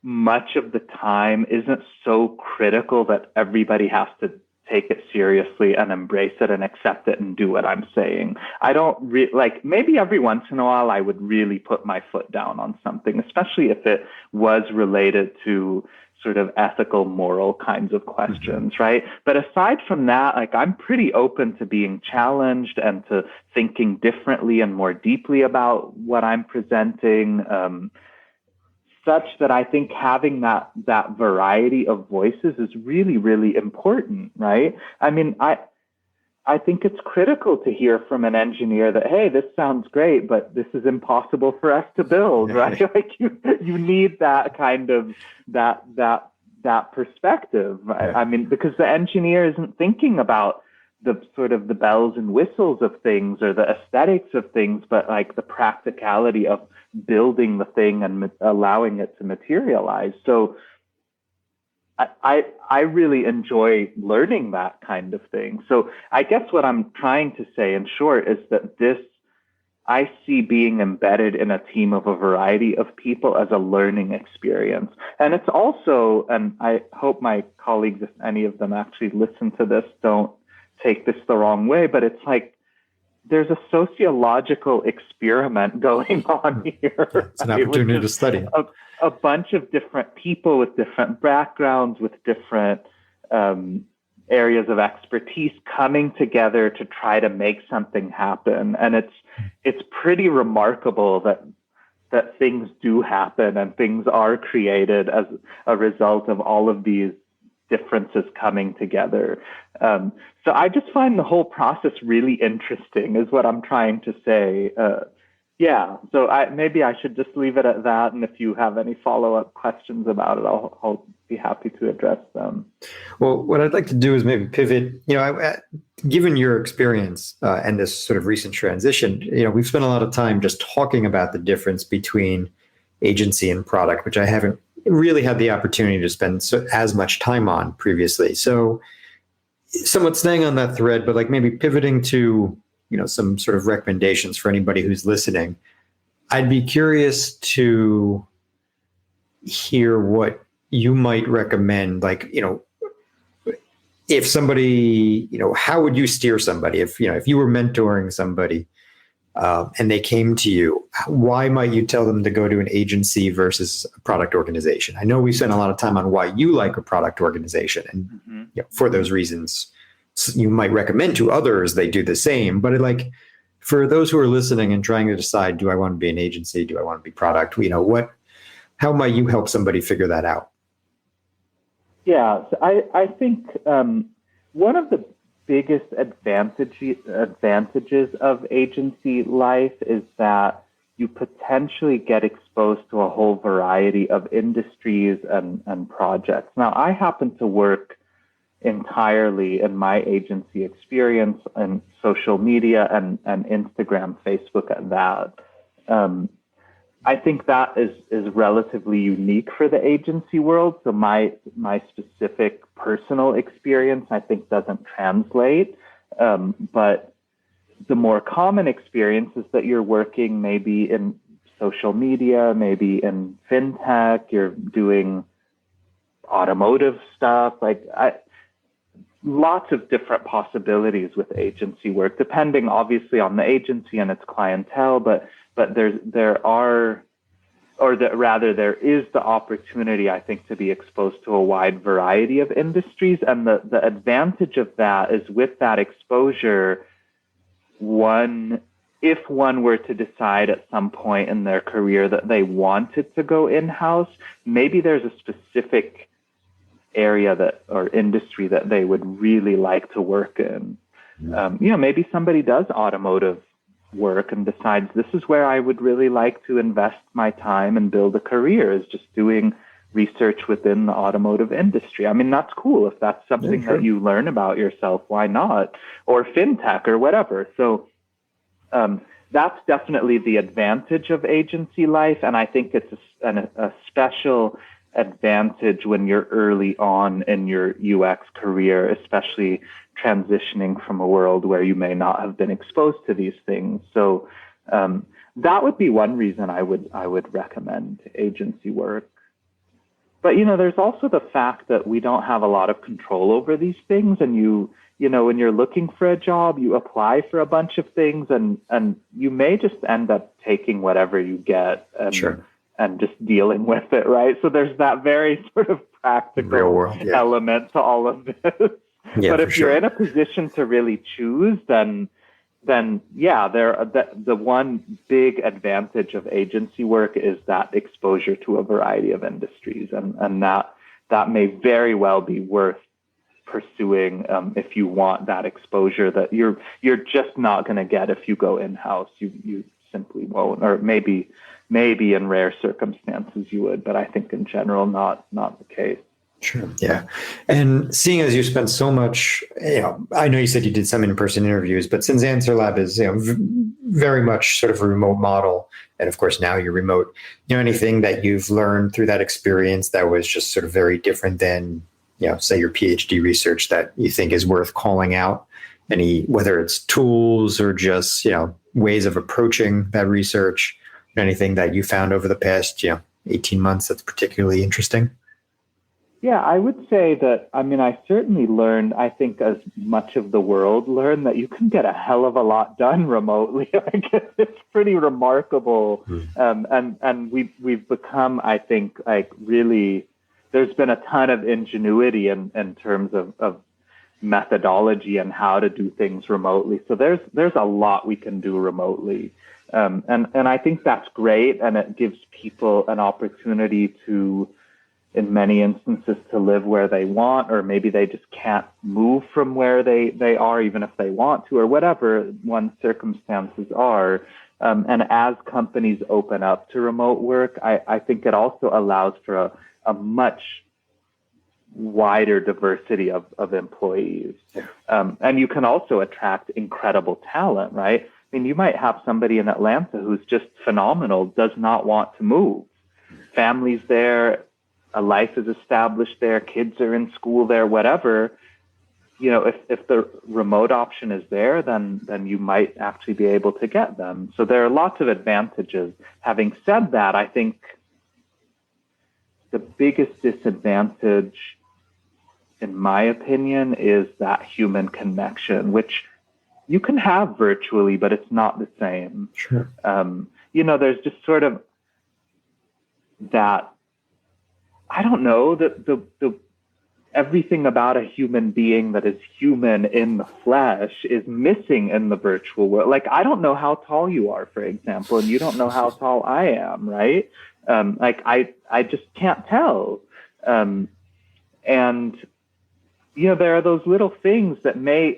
much of the time isn't so critical that everybody has to take it seriously and embrace it and accept it and do what I'm saying. I don't like, maybe every once in a while I would really put my foot down on something, especially if it was related to sort of ethical, moral kinds of questions, right? But aside from that, like, I'm pretty open to being challenged and to thinking differently and more deeply about what I'm presenting, such that I think having that variety of voices is really, really important, right? I mean, I think it's critical to hear from an engineer that, hey, this sounds great, but this is impossible for us to build, right? Like, you need that kind of that perspective. Right? I mean, because the engineer isn't thinking about the sort of the bells and whistles of things or the aesthetics of things, but like the practicality of building the thing and allowing it to materialize. So I really enjoy learning that kind of thing. So I guess what I'm trying to say in short is that I see being embedded in a team of a variety of people as a learning experience. And it's also, and I hope my colleagues, if any of them actually listen to this, don't take this the wrong way, but it's like, there's a sociological experiment going on here. It's an opportunity to study. A bunch of different people with different backgrounds, with different areas of expertise coming together to try to make something happen. And it's pretty remarkable that things do happen and things are created as a result of all of these differences coming together. So I just find the whole process really interesting is what I'm trying to say. So maybe I should just leave it at that. And if you have any follow-up questions about it, I'll be happy to address them. Well, what I'd like to do is maybe pivot, given your experience and this sort of recent transition, we've spent a lot of time just talking about the difference between agency and product, which I haven't really had the opportunity to spend as much time on previously. So somewhat staying on that thread, but like maybe pivoting to, some sort of recommendations for anybody who's listening. I'd be curious to hear what you might recommend. Like, if somebody, how would you steer somebody if you were mentoring somebody and they came to you, why might you tell them to go to an agency versus a product organization? I know we spent a lot of time on why you like a product organization, and for those reasons, you might recommend to others they do the same. But for those who are listening and trying to decide, do I want to be an agency? Do I want to be product? How might you help somebody figure that out? Yeah, so I think one of the biggest advantages of agency life is that you potentially get exposed to a whole variety of industries and projects. Now, I happen to work entirely in my agency experience in social media and Instagram, Facebook, and that. I think that is relatively unique for the agency world. So my specific personal experience, I think, doesn't translate. But the more common experience is that you're working maybe in social media, maybe in fintech, you're doing automotive stuff. Lots of different possibilities with agency work, depending obviously on the agency and its clientele, but there is the opportunity, I think, to be exposed to a wide variety of industries. And the advantage of that is, with that exposure, if one were to decide at some point in their career that they wanted to go in-house, maybe there's a specific area or industry that they would really like to work in. Maybe somebody does automotive work and decides this is where I would really like to invest my time and build a career, is just doing research within the automotive industry. I mean, that's cool. If that's something that you learn about yourself, why not? Or fintech or whatever. So that's definitely the advantage of agency life. And I think it's a special advantage when you're early on in your UX career, especially transitioning from a world where you may not have been exposed to these things. So that would be one reason I would recommend agency work. But, there's also the fact that we don't have a lot of control over these things. And when you're looking for a job, you apply for a bunch of things and you may just end up taking whatever you get and just dealing with it, right? So there's that very sort of practical real world element to all of this. But if you're in a position to really choose, then the one big advantage of agency work is that exposure to a variety of industries, and that may very well be worth pursuing if you want that exposure that you're just not going to get if you go in-house. You simply won't, or maybe in rare circumstances you would, but I think in general not the case. Sure. Yeah. And seeing as you spent so much, I know you said you did some in-person interviews, but since AnswerLab is, very much sort of a remote model, and of course now you're remote, anything that you've learned through that experience that was just sort of very different than, say your PhD research that you think is worth calling out, whether it's tools or just, ways of approaching that research, anything that you found over the past, 18 months that's particularly interesting? Yeah, I would say that, I certainly learned, I think as much of the world learned, that you can get a hell of a lot done remotely. It's pretty remarkable. And we've become, I think, really, there's been a ton of ingenuity in terms of methodology and how to do things remotely. So there's a lot we can do remotely. And I think that's great. And it gives people an opportunity to, in many instances, to live where they want, or maybe they just can't move from where they are, even if they want to, or whatever one's circumstances are. And as companies open up to remote work, I think it also allows for a much wider diversity of employees. And you can also attract incredible talent, right? You might have somebody in Atlanta who's just phenomenal, does not want to move. Family's there, a life is established there, kids are in school there, whatever. If the remote option is there, then you might actually be able to get them. So there are lots of advantages. Having said that, I think the biggest disadvantage, in my opinion, is that human connection, which you can have virtually, but it's not the same. Sure. There's just sort of that, I don't know, the everything about a human being that is human in the flesh is missing in the virtual world. Like, I don't know how tall you are, for example, and you don't know how tall I am, right? I just can't tell. And, there are those little things that may,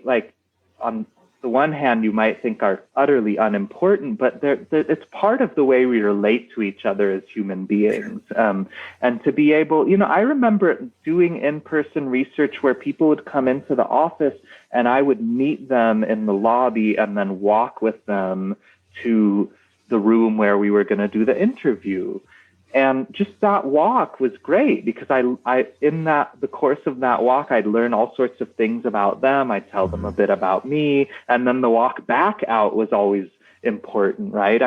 on the one hand, you might think are utterly unimportant, but it's part of the way we relate to each other as human beings. And to be able, I remember doing in-person research where people would come into the office and I would meet them in the lobby and then walk with them to the room where we were going to do the interview. And just that walk was great because I in the course of that walk, I'd learn all sorts of things about them. I'd tell them a bit about me. And then the walk back out was always important, right?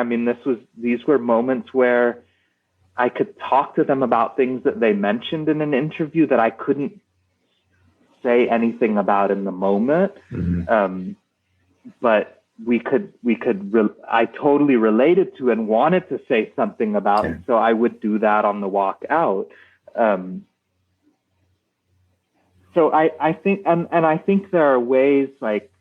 These were moments where I could talk to them about things that they mentioned in an interview that I couldn't say anything about in the moment. But I totally related to and wanted to say something about it. So I would do that on the walk out. So I think, and I think there are ways, like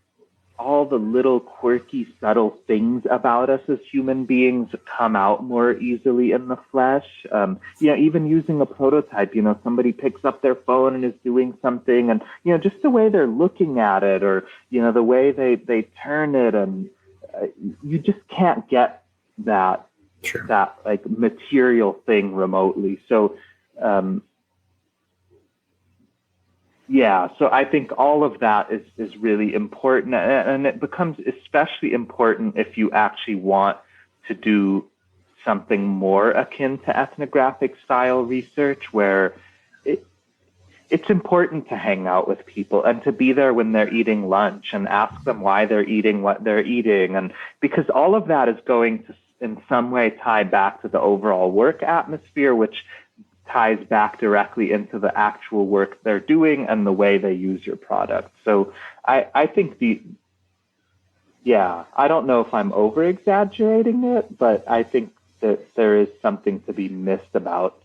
all the little quirky, subtle things about us as human beings come out more easily in the flesh. Even using a prototype, somebody picks up their phone and is doing something, and, just the way they're looking at it, or, the way they turn it, and you just can't get that, that like material thing remotely. So Yeah, so I think all of that is really important, and it becomes especially important if you actually want to do something more akin to ethnographic style research, where it's important to hang out with people and to be there when they're eating lunch and ask them why they're eating what they're eating, and because all of that is going to in some way tie back to the overall work atmosphere, which ties back directly into the actual work they're doing and the way they use your product. So I think I don't know if I'm over exaggerating it, but I think that there is something to be missed about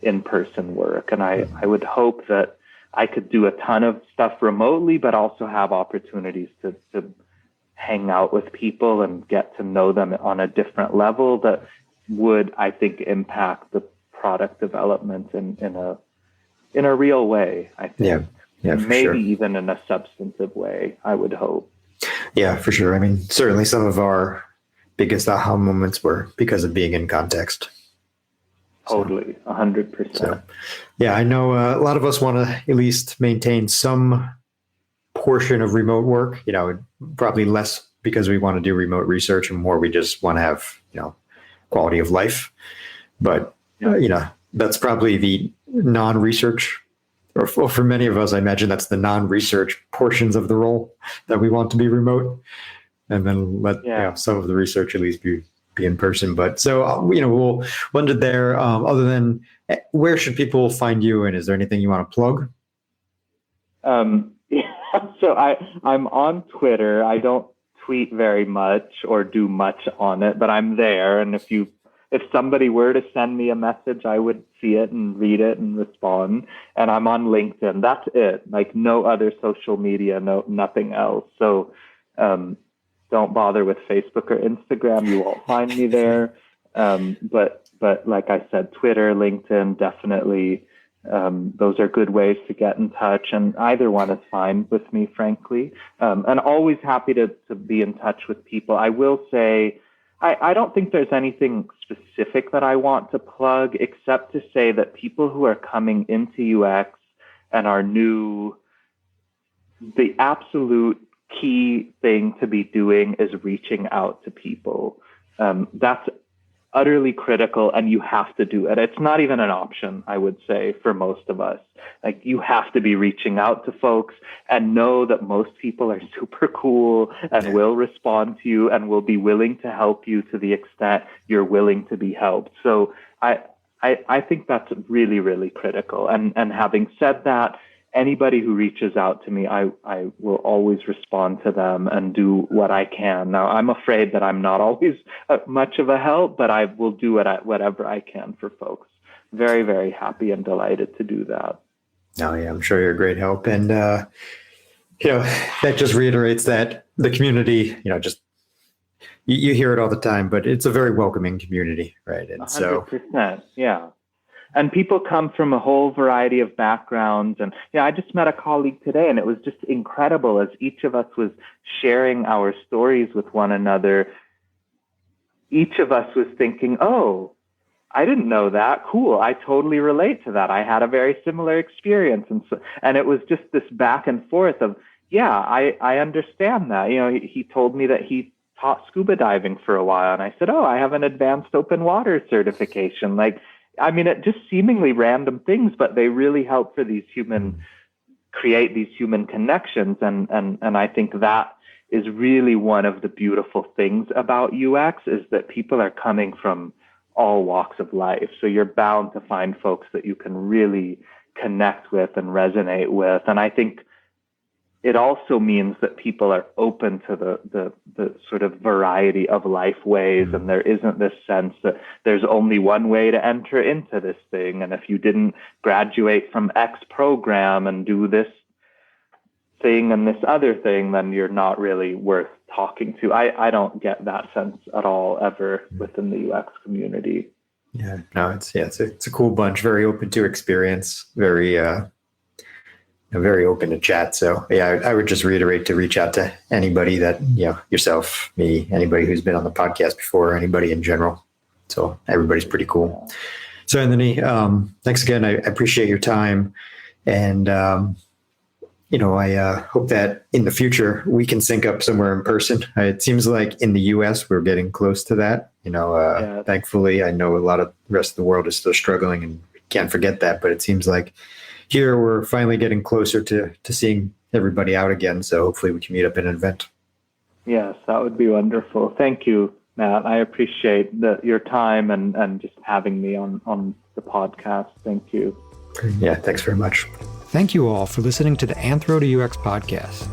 in-person work. And I would hope that I could do a ton of stuff remotely, but also have opportunities to hang out with people and get to know them on a different level that would, I think, impact the product development in a real way, I think. Yeah, maybe sure. even in a substantive way, I would hope. Yeah, for sure. I mean, certainly some of our biggest aha moments were because of being in context. Totally, 100%. So, yeah, I know a lot of us want to at least maintain some portion of remote work, probably less because we want to do remote research and more we just want to have, quality of life. But, that's probably the non-research, or for many of us, I imagine that's the non-research portions of the role that we want to be remote, and then let some of the research at least be in person. But so, we'll end it there. Other than, where should people find you, and is there anything you want to plug? So I'm on Twitter. I don't tweet very much or do much on it, but I'm there. And if somebody were to send me a message, I would see it and read it and respond. And I'm on LinkedIn. That's it. Like, no other social media, nothing else. So don't bother with Facebook or Instagram. You won't find me there. But like I said, Twitter, LinkedIn, definitely. Those are good ways to get in touch, and either one is fine with me, frankly. And always happy to be in touch with people. I will say, I don't think there's anything specific that I want to plug, except to say that people who are coming into UX and are new, the absolute key thing to be doing is reaching out to people. That's utterly critical, and you have to do it. It's not even an option, I would say, for most of us. Like, you have to be reaching out to folks and know that most people are super cool and will respond to you and will be willing to help you to the extent you're willing to be helped. So I think that's really, really critical. And having said that, anybody who reaches out to me, I will always respond to them and do what I can. Now, I'm afraid that I'm not always much of a help, but I will do whatever I can for folks. Very, very happy and delighted to do that. Oh, yeah, I'm sure you're a great help. And, that just reiterates that the community, just, you hear it all the time, but it's a very welcoming community, right? And 100%, yeah. And people come from a whole variety of backgrounds. And I just met a colleague today, and it was just incredible as each of us was sharing our stories with one another. Each of us was thinking, oh, I didn't know that. Cool. I totally relate to that. I had a very similar experience. And it was just this back and forth of, I understand that. He told me that he taught scuba diving for a while. And I said, oh, I have an advanced open water certification. It just seemingly random things, but they really help for create these human connections. And I think that is really one of the beautiful things about UX, is that people are coming from all walks of life. So you're bound to find folks that you can really connect with and resonate with. And I think it also means that people are open to the sort of variety of life ways, and there isn't this sense that there's only one way to enter into this thing, and if you didn't graduate from X program and do this thing and this other thing, then you're not really worth talking to. I don't get that sense at all ever within the UX community. Yeah, no, it's a cool bunch, very open to experience, very open to chat. So I would just reiterate to reach out to anybody that, yourself, me, anybody who's been on the podcast before, anybody in general. So everybody's pretty cool. So, Anthony, thanks again. I appreciate your time. And, I hope that in the future we can sync up somewhere in person. It seems like in the US, we're getting close to that. Thankfully, I know a lot of the rest of the world is still struggling, and we can't forget that. But it seems like here we're finally getting closer to seeing everybody out again. So hopefully we can meet up in an event. Yes, that would be wonderful. Thank you, Matt. I appreciate your time and just having me on the podcast. Thank you. Yeah, thanks very much. Thank you all for listening to the Anthro to UX podcast.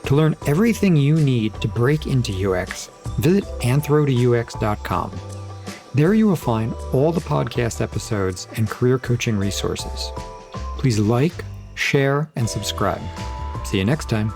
To learn everything you need to break into UX, visit anthro2ux.com. There you will find all the podcast episodes and career coaching resources. Please like, share, and subscribe. See you next time.